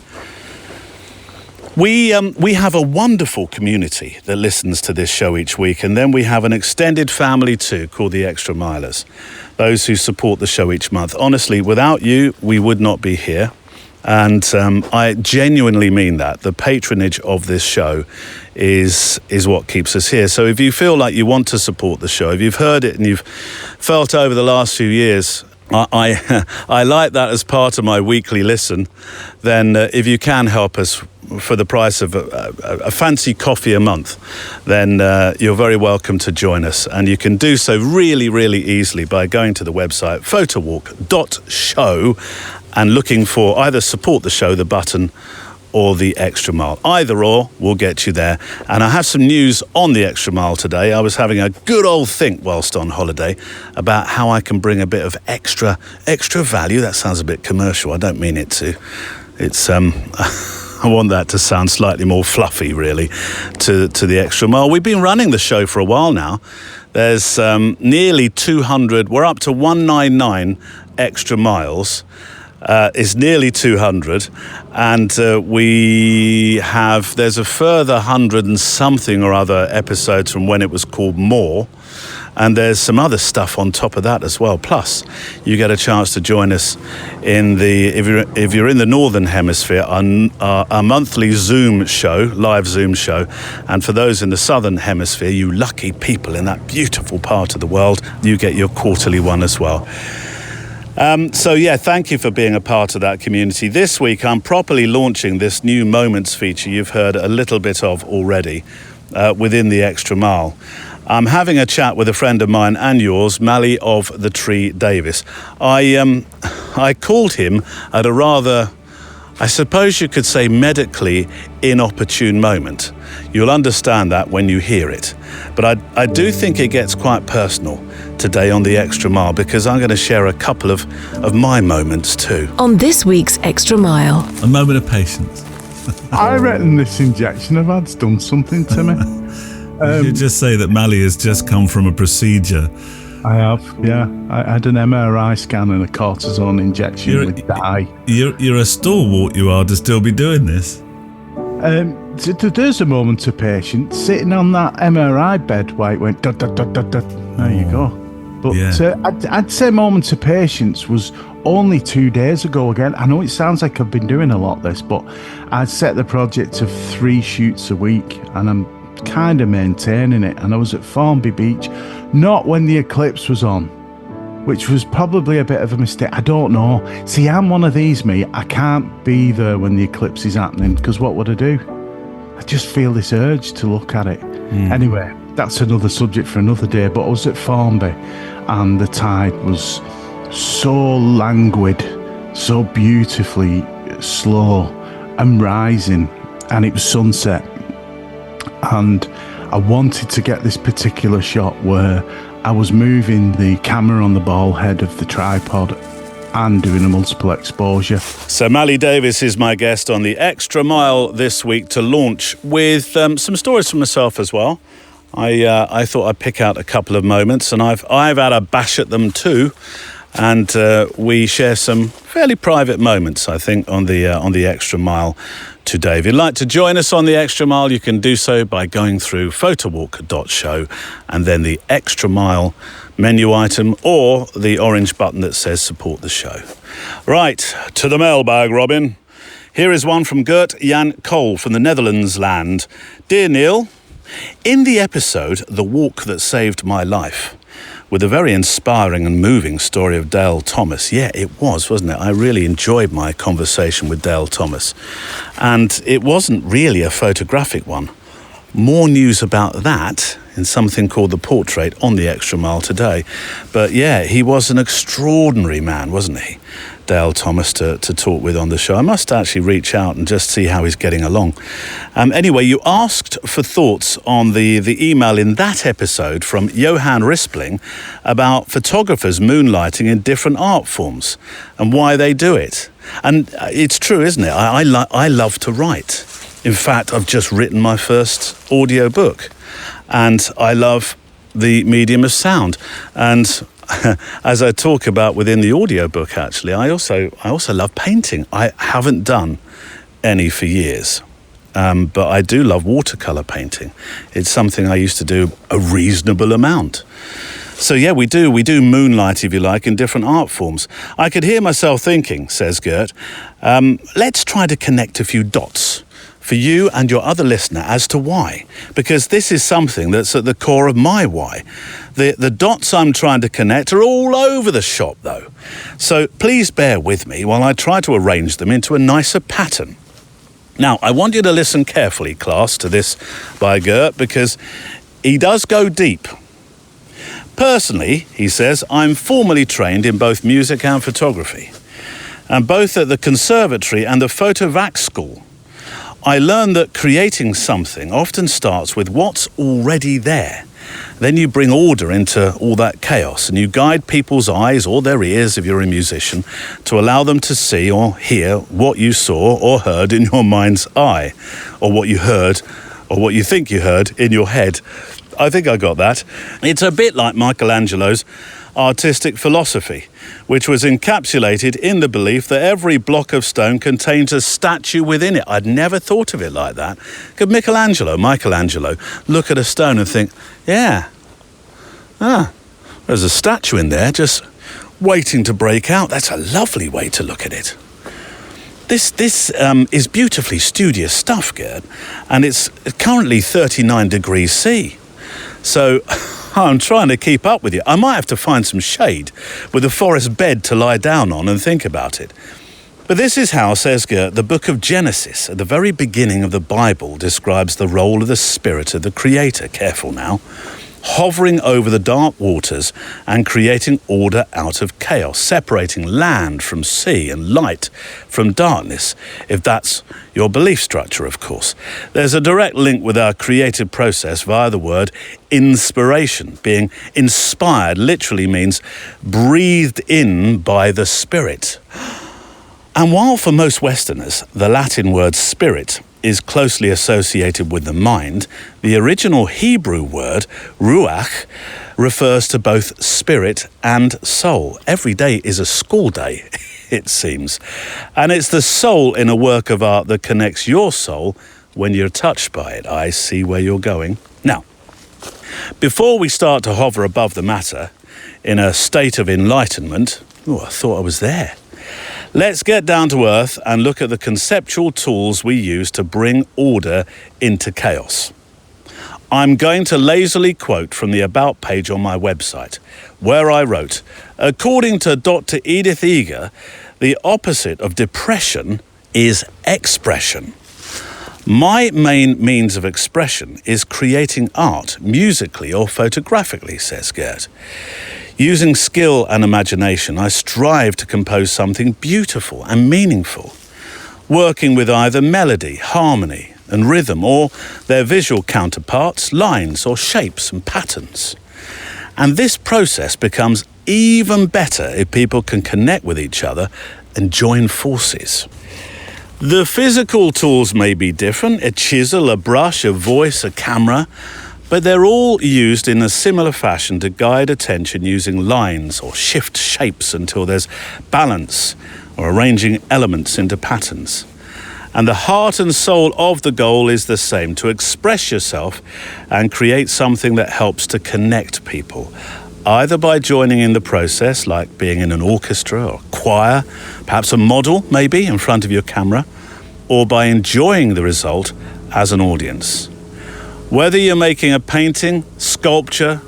Speaker 2: We have a wonderful community that listens to this show each week, and then we have an extended family too called the Extra Milers, those who support the show each month. Honestly, without you, we would not be here. And I genuinely mean that. The patronage of this show is what keeps us here. So if you feel like you want to support the show, if you've heard it and you've felt over the last few years, I like that as part of my weekly listen, then if you can help us for the price of a fancy coffee a month, then you're very welcome to join us. And you can do so really, really easily by going to the website photowalk.show and looking for either support the show, the button, or the Extra Mile. Either or will get you there. And I have some news on the Extra Mile today. I was having a good old think whilst on holiday about how I can bring a bit of extra value. That sounds a bit commercial. I don't mean it to. It's I want that to sound slightly more fluffy, really, to the Extra Mile. We've been running the show for a while now. There's nearly 200. We're up to 199 extra miles. Is nearly 200, and there's a further 100 and something or other episodes from when it was called More, and there's some other stuff on top of that as well. Plus, you get a chance to join us in if you're in the Northern Hemisphere, our monthly Zoom show, live Zoom show, and for those in the Southern Hemisphere, you lucky people in that beautiful part of the world, you get your quarterly one as well. So thank you for being a part of that community. This week, I'm properly launching this new Moments feature you've heard a little bit of already within the Extra Mile. I'm having a chat with a friend of mine and yours, Mally of the Tree Davis. I called him at a rather, I suppose you could say, medically inopportune moment. You'll understand that when you hear it. But I do think it gets quite personal today on the Extra Mile, because I'm going to share a couple of my moments too.
Speaker 5: On this week's Extra Mile.
Speaker 1: A moment of patience.
Speaker 6: I reckon this injection I've had's done something to me.
Speaker 1: You should just say that Mally has just come from a procedure.
Speaker 6: I have, yeah. I had an MRI scan and a cortisone injection with dye.
Speaker 1: You're a stalwart, you are, to still be doing this.
Speaker 6: There's a moment of patience sitting on that MRI bed while it went dot, dot, dot, dot, dot. There you go. But I'd say moments of patience was only 2 days ago again. I know it sounds like I've been doing a lot this, but I'd set the project to 3 shoots a week, and I'm kind of maintaining it. And I was at Formby Beach, not when the eclipse was on, which was probably a bit of a mistake. I don't know. See, I'm one of these, I can't be there when the eclipse is happening, because what would I do? I just feel this urge to look at it. Anyway, that's another subject for another day. But I was at Formby, and the tide was so languid, so beautifully slow and rising, and it was sunset. And I wanted to get this particular shot where I was moving the camera on the ball head of the tripod and doing a multiple exposure.
Speaker 2: So Mally Davis is my guest on the Extra Mile this week to launch with some stories from myself as well. I thought I'd pick out a couple of moments, and I've had a bash at them too. and we share some fairly private moments, I think, on the Extra Mile today. If you'd like to join us on the Extra Mile, you can do so by going through photowalk.show and then the Extra Mile menu item or the orange button that says support the show. Right, to the mailbag, Robin. Here is one from Gert Jan Kool from the Netherlands land. Dear Neil, in the episode The Walk That Saved My Life, with a very inspiring and moving story of Dale Thomas. Yeah, it was, wasn't it? I really enjoyed my conversation with Dale Thomas. And it wasn't really a photographic one. More news about that in something called The Portrait on the Extra Mile today. But yeah, he was an extraordinary man, wasn't he? Dale Thomas to talk with on the show. I must actually reach out and just see how he's getting along. Anyway, you asked for thoughts on the email in that episode from Johan Rispling about photographers moonlighting in different art forms and why they do it. And it's true, isn't it? I love to write. In fact, I've just written my first audio book, and I love the medium of sound. And as I talk about within the audio book, actually, I also love painting. I haven't done any for years, but I do love watercolor painting. It's something I used to do a reasonable amount. So yeah, we do moonlight, if you like, in different art forms. I could hear myself thinking, says Gert, let's try to connect a few dots for you and your other listener as to why, because this is something that's at the core of my why. The dots I'm trying to connect are all over the shop, though. So please bear with me while I try to arrange them into a nicer pattern. Now, I want you to listen carefully, class, to this by Gert, because he does go deep. Personally, he says, I'm formally trained in both music and photography, and both at the Conservatory and the Photowalk School. I learned that creating something often starts with what's already there. Then you bring order into all that chaos, and you guide people's eyes or their ears, if you're a musician, to allow them to see or hear what you saw or heard in your mind's eye, or what you heard or what you think you heard in your head. I think I got that. It's a bit like Michelangelo's artistic philosophy, which was encapsulated in the belief that every block of stone contains a statue within it. I'd never thought of it like that. Could Michelangelo, look at a stone and think, yeah, there's a statue in there just waiting to break out. That's a lovely way to look at it. This is beautifully studious stuff, Gerd, and it's currently 39 degrees C. So I'm trying to keep up with you. I might have to find some shade with a forest bed to lie down on and think about it. But this is how, says Gert, the book of Genesis, at the very beginning of the Bible, describes the role of the Spirit of the Creator. Careful now. Hovering over the dark waters and creating order out of chaos, separating land from sea and light from darkness, if that's your belief structure, of course. There's a direct link with our creative process via the word inspiration. Being inspired literally means breathed in by the Spirit. And while for most Westerners, the Latin word spirit is closely associated with the mind, the original Hebrew word, ruach, refers to both spirit and soul. Every day is a school day, it seems. And it's the soul in a work of art that connects your soul when you're touched by it. I see where you're going. Now, before we start to hover above the matter in a state of enlightenment, I thought I was there. Let's get down to earth and look at the conceptual tools we use to bring order into chaos. I'm going to lazily quote from the About page on my website, where I wrote, according to Dr. Edith Eger, the opposite of depression is expression. My main means of expression is creating art, musically or photographically, says Gert. Using skill and imagination, I strive to compose something beautiful and meaningful, working with either melody, harmony, and rhythm, or their visual counterparts, lines or shapes and patterns. And this process becomes even better if people can connect with each other and join forces. The physical tools may be different, a chisel, a brush, a voice, a camera, But they're all used in a similar fashion to guide attention using lines or shift shapes until there's balance, or arranging elements into patterns. And the heart and soul of the goal is the same, to express yourself and create something that helps to connect people, either by joining in the process, like being in an orchestra or choir, perhaps a model maybe in front of your camera, or by enjoying the result as an audience. Whether you're making a painting, sculpture,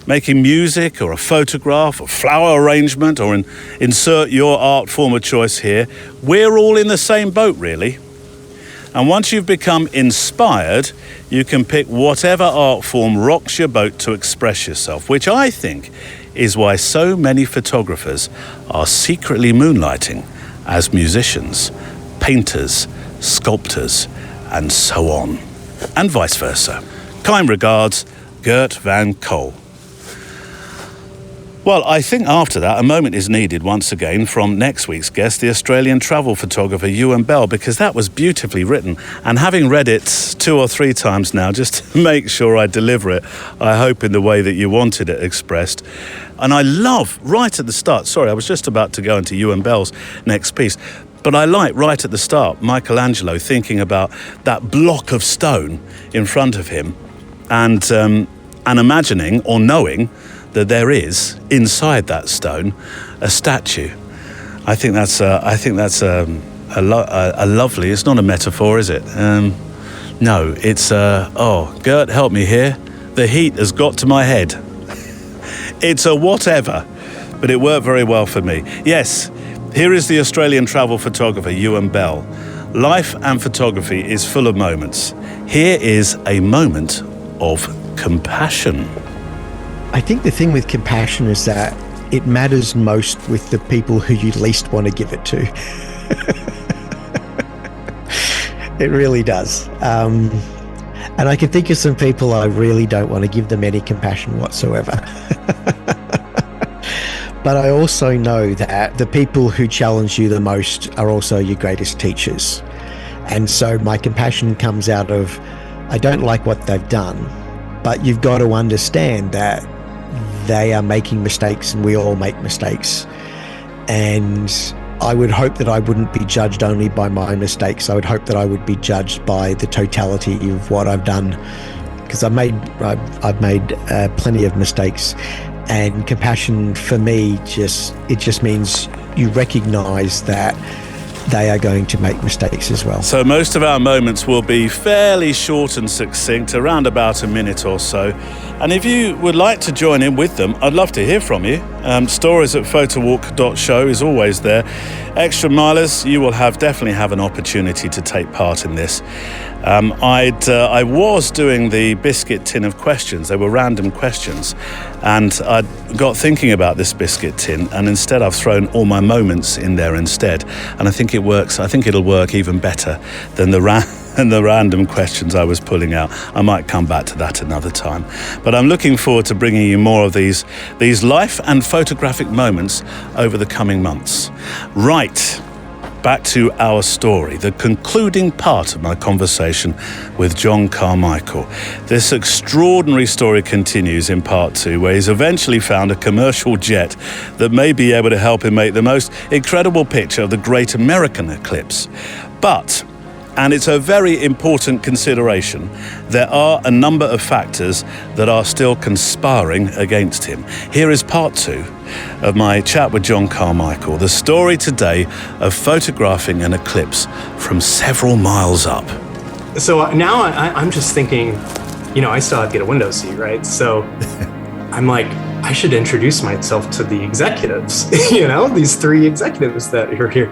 Speaker 2: making music or a photograph or flower arrangement, or insert your art form of choice here, we're all in the same boat really. And once you've become inspired, you can pick whatever art form rocks your boat to express yourself, which I think is why so many photographers are secretly moonlighting as musicians, painters, sculptors, and so on. And vice versa. Kind regards, Gert van Cole. Well, I think after that, a moment is needed once again from next week's guest, the Australian travel photographer Ewan Bell, because that was beautifully written. And having read it 2 or 3 times now, just to make sure I deliver it, I hope in the way that you wanted it expressed. And I love, right at the start, sorry, I was just about to go into Ewan Bell's next piece, but I like right at the start Michelangelo thinking about that block of stone in front of him and imagining or knowing that there is inside that stone a statue. I think that's a lovely. It's not a metaphor, is it? No, it's Gert, help me here. The heat has got to my head. It's a whatever, but it worked very well for me. Yes. Here is the Australian travel photographer, Ewan Bell. Life and photography is full of moments. Here is a moment of compassion.
Speaker 3: I think the thing with compassion is that it matters most with the people who you least want to give it to. It really does. And I can think of some people I really don't want to give them any compassion whatsoever. But I also know that the people who challenge you the most are also your greatest teachers. And so my compassion comes out of, I don't like what they've done, but you've got to understand that they are making mistakes and we all make mistakes. And I would hope that I wouldn't be judged only by my mistakes. I would hope that I would be judged by the totality of what I've done, because I've made plenty of mistakes. And compassion for me just means you recognize that they are going to make mistakes as well.
Speaker 2: So most of our moments will be fairly short and succinct, around about a minute or so. And if you would like to join in with them, I'd love to hear from you. Stories at photowalk.show is always there. Extra milers, you will definitely have an opportunity to take part in this. I was doing the biscuit tin of questions. They were random questions. And I got thinking about this biscuit tin, and instead I've thrown all my moments in there instead. And I think it works. I think it'll work even better than the random questions I was pulling out. I might come back to that another time. But I'm looking forward to bringing you more of these life and photographic moments over the coming months. Right. Back to our story, the concluding part of my conversation with Jon Carmichael. This extraordinary story continues in part 2, where he's eventually found a commercial jet that may be able to help him make the most incredible picture of the great American eclipse. But, and it's a very important consideration, there are a number of factors that are still conspiring against him. Here is part 2 of my chat with Jon Carmichael, the story today of photographing an eclipse from several miles up.
Speaker 4: So now I'm just thinking, I still have to get a window seat, right? So I'm like, I should introduce myself to the executives, these 3 executives that are here.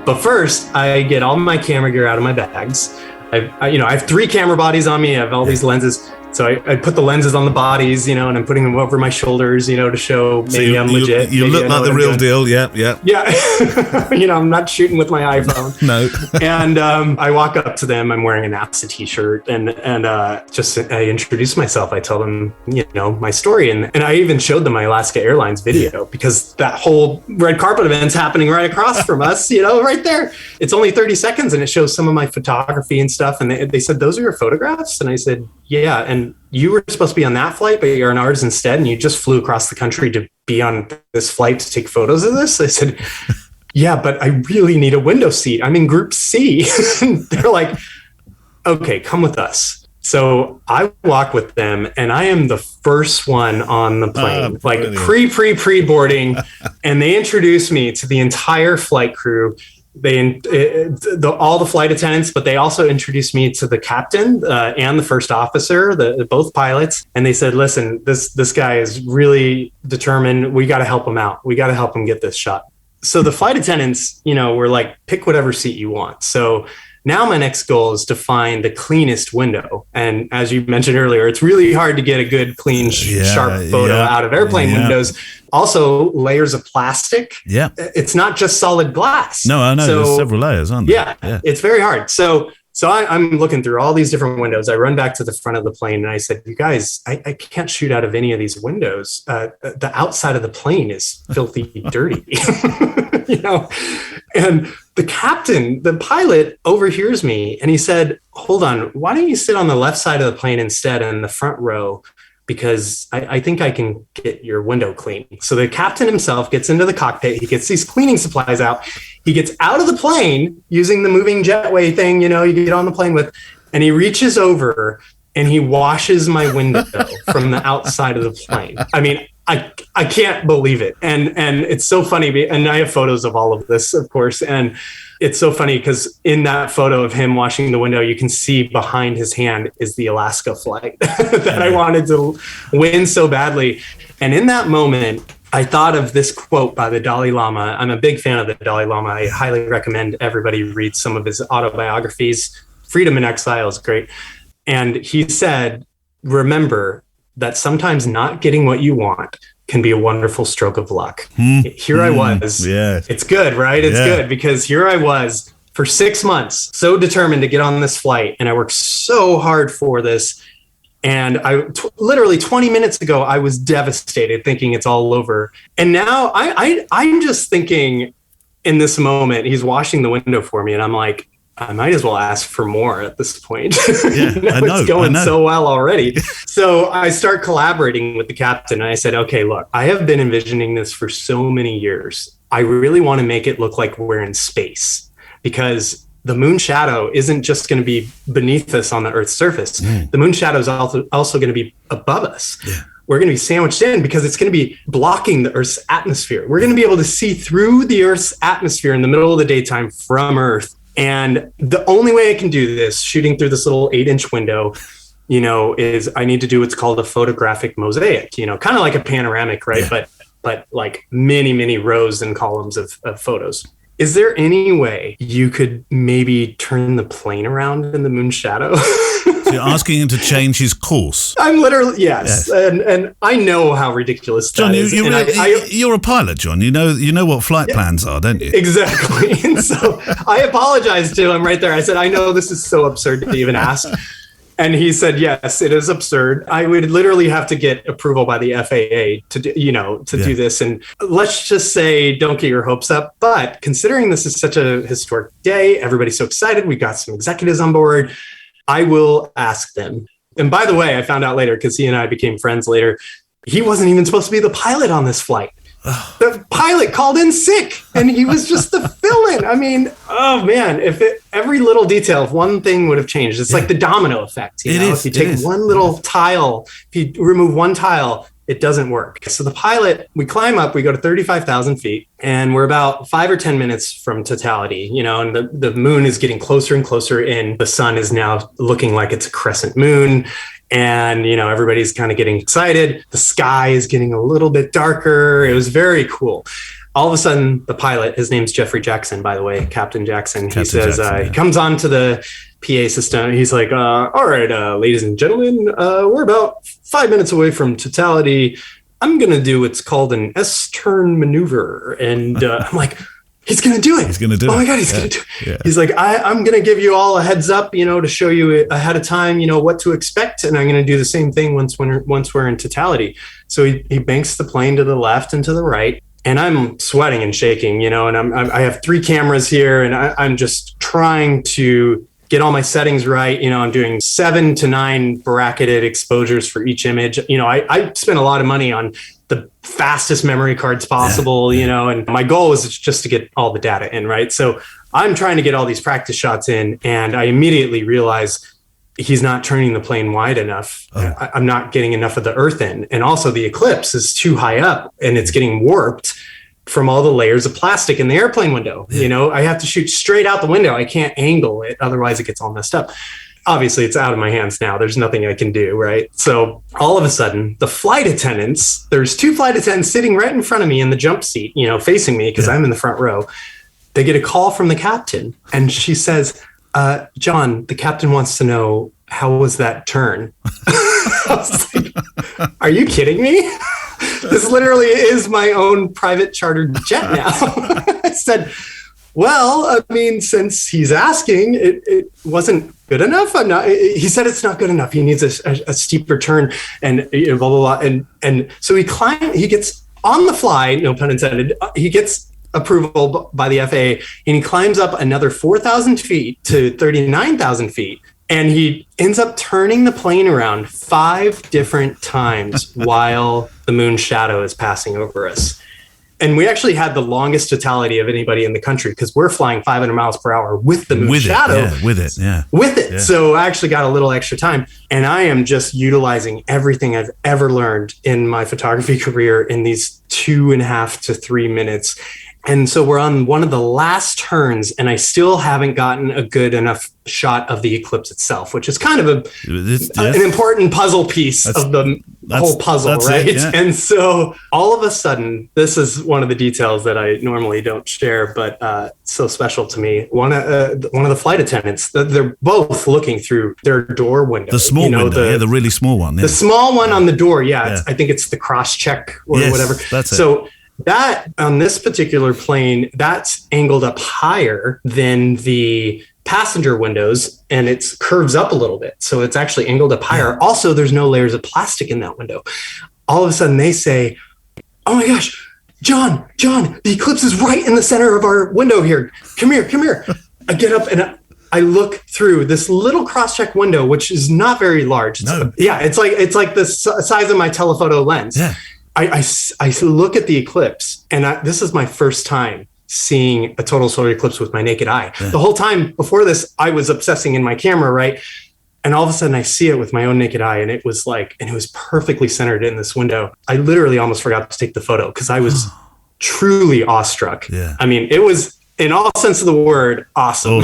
Speaker 4: But first, I get all my camera gear out of my bags. I have 3 camera bodies on me. I have all these lenses. So I put the lenses on the bodies, and I'm putting them over my shoulders, to show maybe I'm legit.
Speaker 2: You look like the real deal. Yeah.
Speaker 4: Yeah. I'm not shooting with my iPhone.
Speaker 2: No.
Speaker 4: And I walk up to them. I'm wearing a NASA t-shirt and I introduce myself. I tell them, my story. And I even showed them my Alaska Airlines video, because that whole red carpet event's happening right across from us, right there. It's only 30 seconds and it shows some of my photography and stuff. And they said, those are your photographs? And I said, yeah. And and you were supposed to be on that flight, but you're on ours instead. And you just flew across the country to be on this flight to take photos of this. I said, yeah, but I really need a window seat. I'm in group C. They're like, okay, come with us. So I walk with them, and I am the first one on the plane, pre-boarding. And they introduced me to the entire flight crew. All the flight attendants, but they also introduced me to the captain and the first officer, both pilots. And they said, listen, this guy is really determined. We got to help him out. We got to help him get this shot. So the flight attendants, were like, pick whatever seat you want. So now my next goal is to find the cleanest window. And as you mentioned earlier, it's really hard to get a good, clean, sharp photo out of airplane windows. Also, layers of plastic.
Speaker 1: Yeah.
Speaker 4: It's not just solid glass.
Speaker 1: No, I know. There's several layers, aren't there?
Speaker 4: Yeah, it's very hard. So I'm looking through all these different windows. I run back to the front of the plane and I said, you guys, I can't shoot out of any of these windows. The outside of the plane is filthy dirty, and the captain, the pilot overhears me and he said, hold on, why don't you sit on the left side of the plane instead in the front row? Because I think I can get your window clean. So the captain himself gets into the cockpit. He gets these cleaning supplies out. He gets out of the plane using the moving jetway thing, you get on the plane with, and he reaches over and he washes my window from the outside of the plane. I mean, I can't believe it. And it's so funny. And I have photos of all of this, of course. And it's so funny because in that photo of him washing the window, you can see behind his hand is the Alaska flight that I wanted to win so badly. And in that moment, I thought of this quote by the Dalai Lama. I'm a big fan of the Dalai Lama. I highly recommend everybody read some of his autobiographies. Freedom in Exile is great. And he said, remember that sometimes not getting what you want can be a wonderful stroke of luck. Here I was. Yeah. It's good, right? It's good because here I was for 6 months, so determined to get on this flight. And I worked so hard for this. And literally 20 minutes ago, I was devastated thinking it's all over. And now I'm just thinking in this moment, he's washing the window for me. And I'm like, I might as well ask for more at this point.
Speaker 1: Yeah,
Speaker 4: it's going so well already. So I start collaborating with the captain. And I said, okay, look, I have been envisioning this for so many years. I really want to make it look like we're in space because the moon shadow isn't just going to be beneath us on the Earth's surface. The moon shadow is also going to be above us. Yeah. We're going to be sandwiched in because it's going to be blocking the Earth's atmosphere. We're going to be able to see through the Earth's atmosphere in the middle of the daytime from Earth. And the only way I can do this, shooting through this little 8-inch window, is I need to do what's called a photographic mosaic, kind of like a panoramic, right? Yeah. But like many, many rows and columns of photos. Is there any way you could maybe turn the plane around in the moon shadow?
Speaker 1: So you're asking him to change his course?
Speaker 4: I'm literally, yes. And I know how ridiculous
Speaker 1: John,
Speaker 4: that is.
Speaker 1: You're a pilot, John. You know what flight plans are, don't you?
Speaker 4: Exactly. And so I apologized to him right there. I said, I know this is so absurd to even ask. And he said, yes, it is absurd. I would literally have to get approval by the FAA to do this. And let's just say, don't get your hopes up. But considering this is such a historic day, everybody's so excited. We got some executives on board. I will ask them. And by the way, I found out later because he and I became friends later. He wasn't even supposed to be the pilot on this flight. The pilot called in sick and he was just the fill-in. I mean, oh man, every little detail, if one thing would have changed, it's like the domino effect. If you take one little tile, if you remove one tile, it doesn't work. So the pilot, we climb up, we go to 35,000 feet and we're about 5 or 10 minutes from totality, and the moon is getting closer and closer in. The sun is now looking like it's a crescent moon. And, everybody's kind of getting excited. The sky is getting a little bit darker. It was very cool. All of a sudden, the pilot, his name's Jeffrey Jackson, by the way, Captain Jackson. He says, he comes on to the PA system. He's like, all right, ladies and gentlemen, we're about 5 minutes away from totality. I'm going to do what's called an S-turn maneuver. And I'm like, he's going to do it.
Speaker 1: He's going to do it.
Speaker 4: Oh my God, he's going to do it. Yeah. He's like, I'm going to give you all a heads up, to show you ahead of time, what to expect. And I'm going to do the same thing once we're in totality. So he banks the plane to the left and to the right. And I'm sweating and shaking, and I have 3 cameras here and I'm just trying to get all my settings right. I'm doing 7 to 9 bracketed exposures for each image. I spent a lot of money on the fastest memory cards possible, and my goal was just to get all the data in, right? So I'm trying to get all these practice shots in, and I immediately realized he's not turning the plane wide enough. I'm not getting enough of the earth in. And also the eclipse is too high up and it's getting warped from all the layers of plastic in the airplane window. I have to shoot straight out the window. I can't angle it. Otherwise it gets all messed up. Obviously it's out of my hands now. There's nothing I can do, right? So all of a sudden there's 2 flight attendants sitting right in front of me in the jump seat, facing me because I'm in the front row. They get a call from the captain and she says, John, the captain wants to know, how was that turn? I was like, are you kidding me? This literally is my own private chartered jet now. I said, well, since he's asking, it wasn't good enough. He said it's not good enough. He needs a steeper turn and blah, blah, blah. And so he gets on the fly, no pun intended. He gets approval by the FAA and he climbs up another 4,000 feet to 39,000 feet. And he ends up turning the plane around 5 different times while the moon's shadow is passing over us. And we actually had the longest totality of anybody in the country because we're flying 500 miles per hour with the moon's shadow.
Speaker 1: With it.
Speaker 4: Yeah. So I actually got a little extra time. And I am just utilizing everything I've ever learned in my photography career in these 2.5 to 3 minutes. And so we're on one of the last turns and I still haven't gotten a good enough shot of the eclipse itself, which is kind of an important puzzle piece of the whole puzzle, right? And so all of a sudden, this is one of the details that I normally don't share, but so special to me. One of the flight attendants, they're both looking through their door window.
Speaker 1: The small window, the really small one.
Speaker 4: The small one on the door, I think it's the cross check or whatever.
Speaker 1: That's it.
Speaker 4: So that on this particular plane, that's angled up higher than the passenger windows and it curves up a little bit. So it's actually angled up higher. Yeah. Also, there's no layers of plastic in that window. All of a sudden they say, oh my gosh, John, the eclipse is right in the center of our window here. Come here. I get up and I look through this little cross-check window, which is not very large. It's like the size of my telephoto lens. Yeah. I look at the eclipse, and this is my first time seeing a total solar eclipse with my naked eye. Yeah. The whole time before this, I was obsessing in my camera, right? And all of a sudden I see it with my own naked eye, and it was perfectly centered in this window. I literally almost forgot to take the photo because I was truly awestruck. Yeah. It was, in all sense of the word, awesome.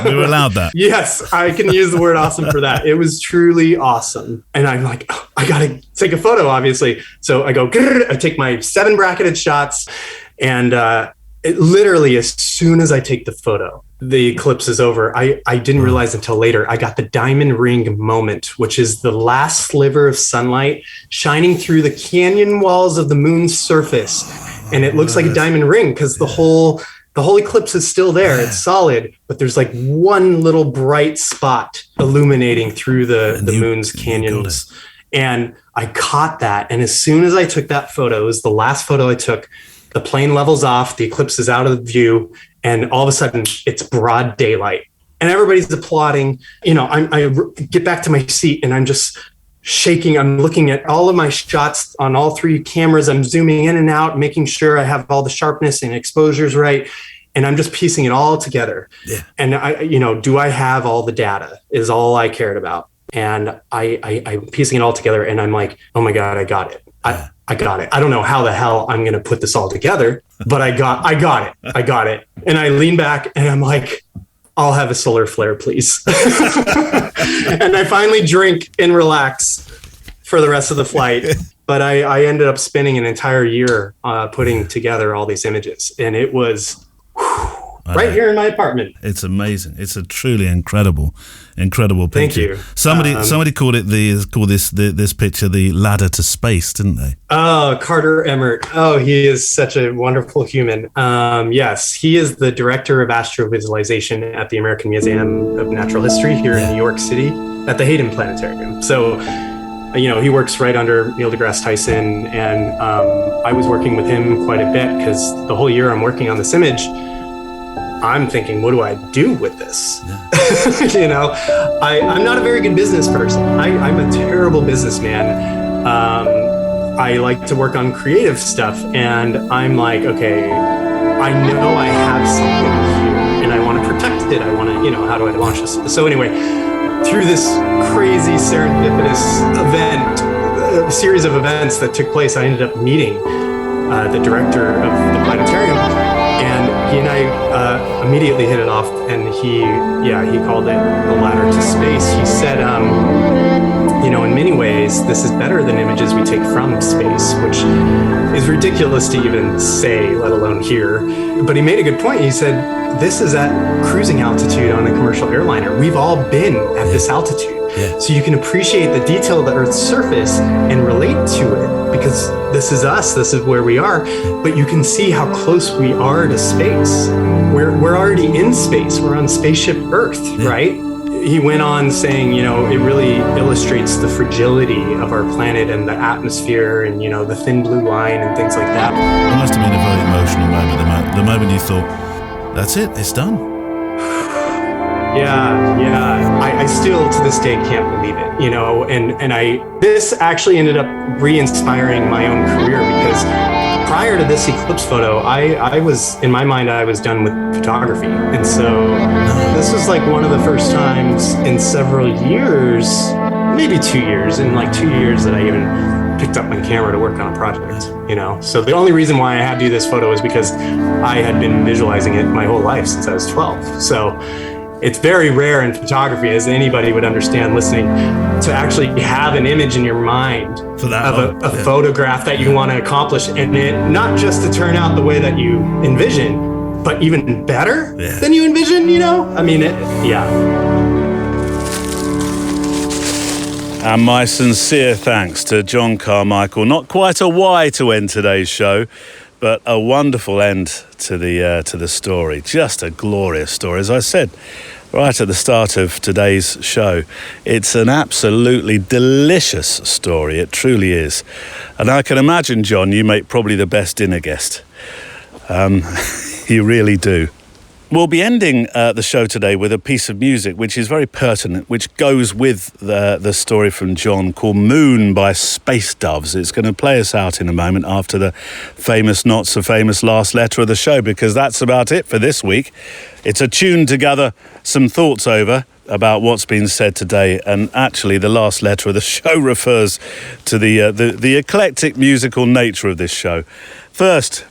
Speaker 1: We were allowed that.
Speaker 4: Yes, I can use the word awesome for that. It was truly awesome. And I'm like, I got to take a photo, obviously. So I go, I take my 7 bracketed shots. And it literally, as soon as I take the photo, the eclipse is over. I didn't realize until later, I got the diamond ring moment, which is the last sliver of sunlight shining through the canyon walls of the moon's surface. And it looks like a diamond ring because the whole eclipse is still there. It's solid, but there's like one little bright spot illuminating through the moon's canyons. And I caught that. And as soon as I took that photo, it was the last photo I took, the plane levels off, the eclipse is out of view, and all of a sudden it's broad daylight. And everybody's applauding. I get back to my seat and I'm just shaking. I'm looking at all of my shots on all 3 cameras. I'm zooming in and out, making sure I have all the sharpness and exposures right. And I'm just piecing it all together. Yeah. And do I have all the data is all I cared about. And I'm piecing it all together and I'm like, oh my God, I got it. I got it. I don't know how the hell I'm going to put this all together, but I got it. And I lean back and I'm like, I'll have a solar flare, please. And I finally drink and relax for the rest of the flight. But I ended up spending an entire year putting together all these images. And it was right here in my apartment.
Speaker 1: It's amazing. It's a truly incredible picture.
Speaker 4: Thank you.
Speaker 1: Somebody called this picture the ladder to space, didn't they?
Speaker 4: Oh, Carter Emmert. Oh, he is such a wonderful human. Yes, he is the director of astrovisualization at the American Museum of Natural History here in New York City at the Hayden Planetarium. So, he works right under Neil deGrasse Tyson, and I was working with him quite a bit because the whole year I'm working on this image, I'm thinking, what do I do with this? Yeah. I'm not a very good business person. I'm a terrible businessman. I like to work on creative stuff, and I'm like, okay, I know I have something here and I want to protect it. I want to, how do I launch this? So anyway, through this crazy serendipitous event, a series of events that took place, I ended up meeting the director of the planetarium, and he and I immediately hit it off, and he called it the ladder to space. He said, in many ways, this is better than images we take from space, which is ridiculous to even say, let alone hear. But he made a good point. He said, this is at cruising altitude on a commercial airliner. We've all been at this altitude. Yeah. So you can appreciate the detail of the Earth's surface and relate to it, because this is us, this is where we are. But you can see how close we are to space. We're already in space. We're on spaceship Earth, right? He went on saying, it really illustrates the fragility of our planet and the atmosphere and, the thin blue line and things like that.
Speaker 1: It must have been a very emotional moment, the moment you thought, that's it, it's done.
Speaker 4: Yeah. I still to this day can't believe it, this actually ended up re-inspiring my own career, because prior to this eclipse photo, I was, in my mind, I was done with photography. And so this was like one of the first times in several years, maybe 2 years, in like 2 years that I even picked up my camera to work on a project, So the only reason why I had to do this photo is because I had been visualizing it my whole life since I was 12. So it's very rare in photography, as anybody would understand listening, to actually have an image in your mind of a photograph that you want to accomplish, and it not just to turn out the way that you envision, but even better than you envision,
Speaker 2: And my sincere thanks to Jon Carmichael. Not quite a why to end today's show, but a wonderful end to the story. Just a glorious story. As I said right at the start of today's show, it's an absolutely delicious story. It truly is. And I can imagine, Jon, you make probably the best dinner guest. You really do. We'll be ending the show today with a piece of music which is very pertinent, which goes with the story from Jon, called Moon by Space Doves. It's going to play us out in a moment after the famous, not so famous last letter of the show, because that's about it for this week. It's a tune to gather some thoughts over about what's been said today, and actually the last letter of the show refers to the eclectic musical nature of this show. First,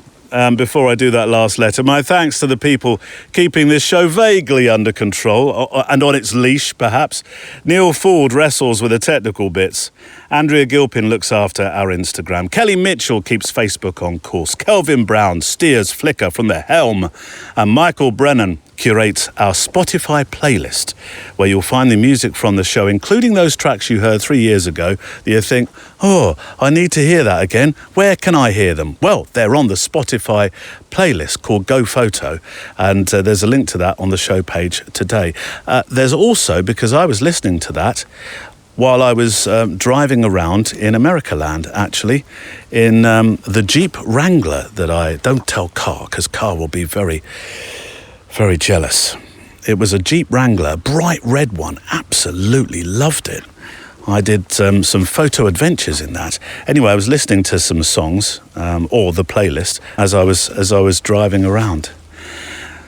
Speaker 2: before I do that last letter, my thanks to the people keeping this show vaguely under control and on its leash, perhaps. Neil Ford wrestles with the technical bits. Andrea Gilpin looks after our Instagram. Kelly Mitchell keeps Facebook on course. Kelvin Brown steers Flickr from the helm. And Michael Brennan curates our Spotify playlist, where you'll find the music from the show, including those tracks you heard 3 years ago that you think, oh, I need to hear that again. Where can I hear them? Well, they're on the Spotify playlist called Go Photo, and there's a link to that on the show page today. There's also, because I was listening to that while I was driving around in America Land, actually, in the Jeep Wrangler that I don't tell Car, because Car will be very, very jealous. It was a Jeep Wrangler, bright red one. Absolutely loved it. I did some photo adventures in that. Anyway, I was listening to some songs or the playlist as I was driving around.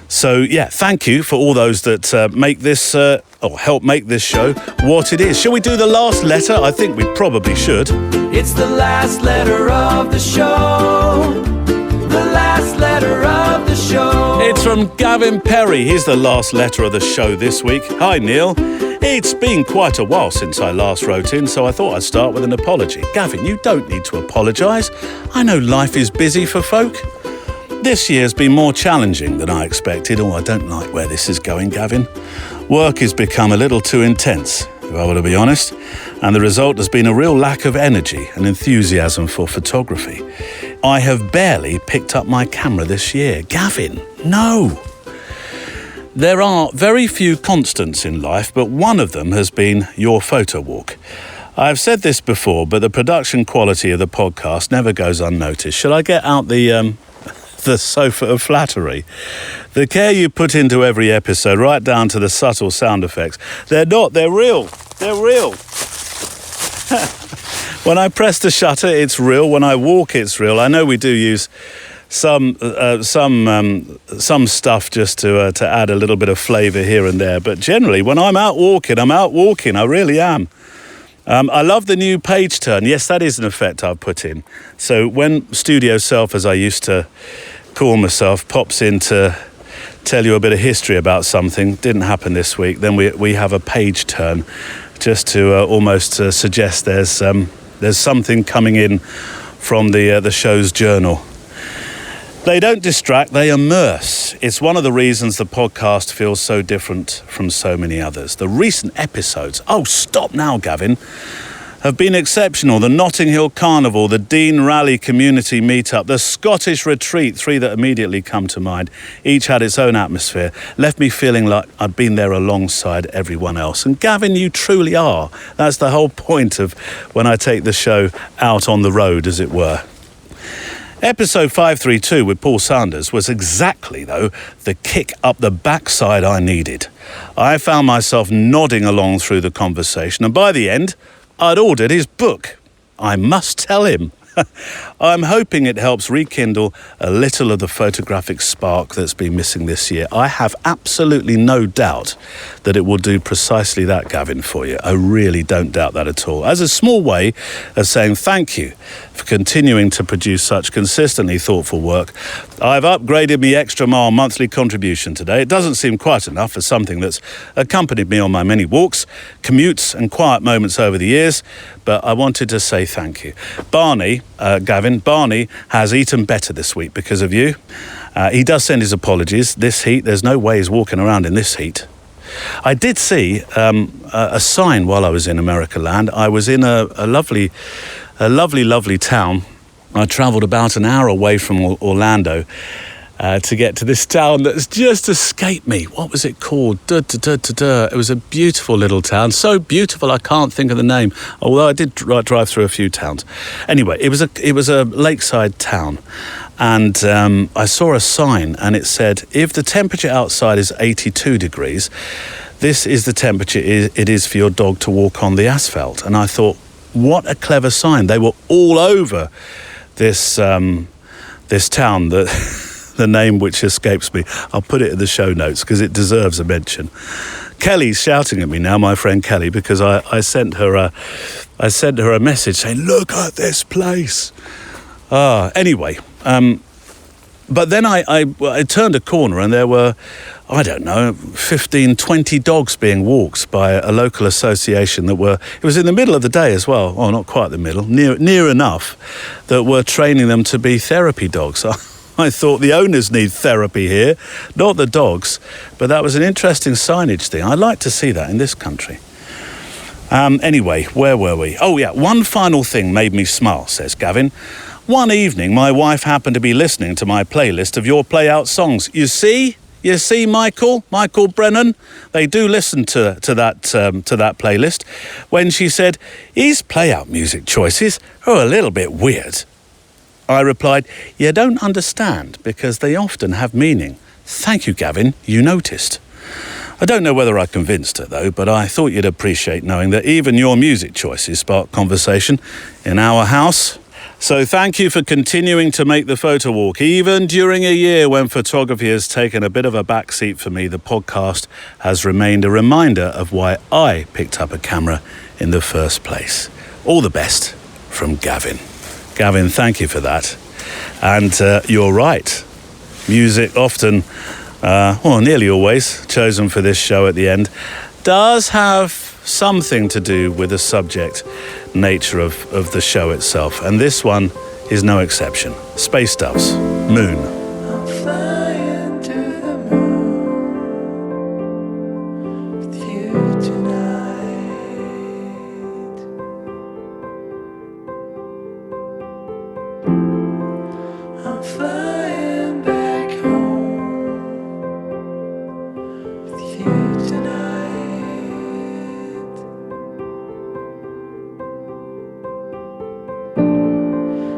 Speaker 2: So yeah, thank you for all those that make this or help make this show what it is. Shall we do the last letter? I think we probably should.
Speaker 7: It's the last letter of the show. The last letter of the show.
Speaker 2: It's from Gavin Perry. Here's the last letter of the show this week. Hi, Neil. It's been quite a while since I last wrote in, so I thought I'd start with an apology. Gavin, you don't need to apologise. I know life is busy for folk. This year's been more challenging than I expected. Oh, I don't like where this is going, Gavin. Work has become a little too intense, if I were to be honest, and the result has been a real lack of energy and enthusiasm for photography. I have barely picked up my camera this year. Gavin, no! There are very few constants in life, but one of them has been your Photowalk. I've said this before, but the production quality of the podcast never goes unnoticed. Shall I get out the the sofa of flattery. The care you put into every episode, right down to the subtle sound effects. They're real. They're real. When I press the shutter, it's real. When I walk, it's real. I know we do use some stuff just to add a little bit of flavour here and there. But generally, when I'm out walking. I really am. I love the new page turn. Yes, that is an effect I've put in. So when Studio Self, as I used to call myself, pops in to tell you a bit of history about something, didn't happen this week, then we have a page turn just to almost suggest there's something coming in from the show's journal. They don't distract, they immerse. It's one of the reasons the podcast feels so different from so many others. The recent episodes, oh, stop now, Gavin, have been exceptional. The Notting Hill Carnival, the Dean Rally Community Meetup, the Scottish Retreat, 3 that immediately come to mind. Each had its own atmosphere, left me feeling like I'd been there alongside everyone else. And Gavin, you truly are. That's the whole point of when I take the show out on the road, as it were. Episode 532 with Paul Sanders was exactly, though, the kick up the backside I needed. I found myself nodding along through the conversation, and by the end, I'd ordered his book. I must tell him. I'm hoping it helps rekindle a little of the photographic spark that's been missing this year. I have absolutely no doubt that it will do precisely that, Gavin, for you. I really don't doubt that at all. As a small way of saying thank you for continuing to produce such consistently thoughtful work, I've upgraded my Extra Mile monthly contribution today. It doesn't seem quite enough for something that's accompanied me on my many walks, commutes and quiet moments over the years, but I wanted to say thank you. Gavin, Barney has eaten better this week because of you. He does send his apologies. This heat, there's no way he's walking around in this heat. I did see a sign while I was in America Land. I was in a lovely town. I travelled about an hour away from Orlando to get to this town that's just escaped me. What was it called? It was a beautiful little town. So beautiful I can't think of the name, although I did drive through a few towns. Anyway, it was a lakeside town. And I saw a sign and it said, if the temperature outside is 82 degrees, this is the temperature it is for your dog to walk on the asphalt. And I thought, what a clever sign. They were all over this town, the name which escapes me. I'll put it in the show notes because it deserves a mention. Kelly's shouting at me now, my friend Kelly, because I sent her a message saying, look at this place. Anyway, but then I turned a corner and there were, 15, 20 dogs being walked by a local association it was in the middle of the day as well, well, not quite the middle, near enough, that were training them to be therapy dogs. I thought the owners need therapy here, not the dogs, but that was an interesting signage thing. I'd like to see that in this country. Anyway, where were we? Oh yeah, one final thing made me smile, says Gavin. One evening, my wife happened to be listening to my playlist of your play-out songs. You see, Michael Brennan? They do listen to that playlist. When she said, his play-out music choices are a little bit weird. I replied, you don't understand, because they often have meaning. Thank you, Gavin, you noticed. I don't know whether I convinced her, though, but I thought you'd appreciate knowing that even your music choices spark conversation in our house. So thank you for continuing to make the Photowalk. Even during a year when photography has taken a bit of a backseat for me, the podcast has remained a reminder of why I picked up a camera in the first place. All the best from Gavin. Gavin, thank you for that. And you're right. Music often, nearly always, chosen for this show at the end, does have something to do with the subject nature of the show itself. And this one is no exception. Space Doves, Moon.
Speaker 7: I'm flying to the moon with you tonight. I'm flying back home with you tonight.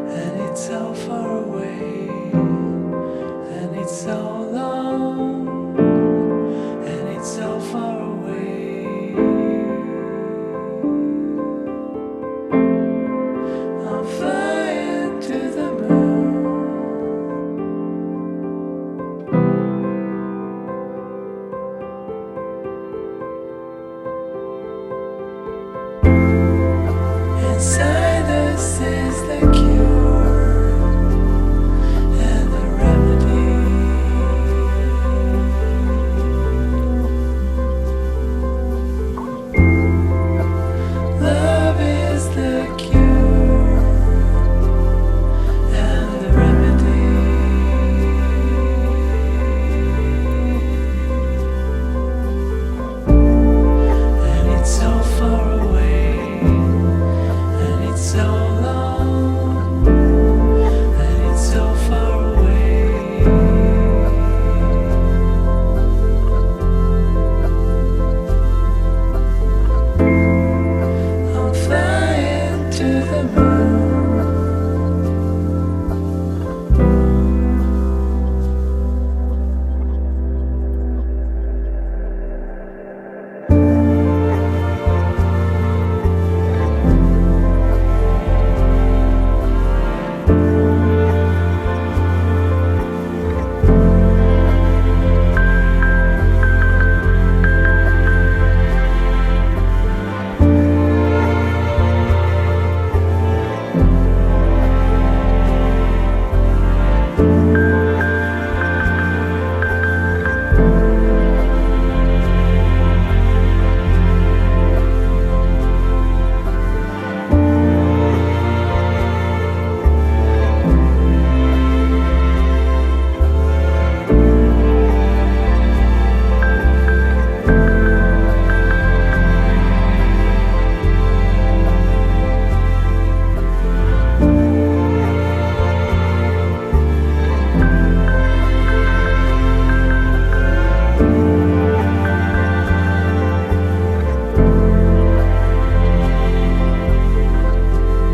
Speaker 7: And it's so far away.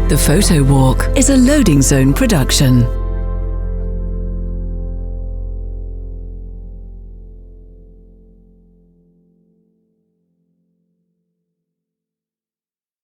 Speaker 5: The Photowalk is a Loading Zone production.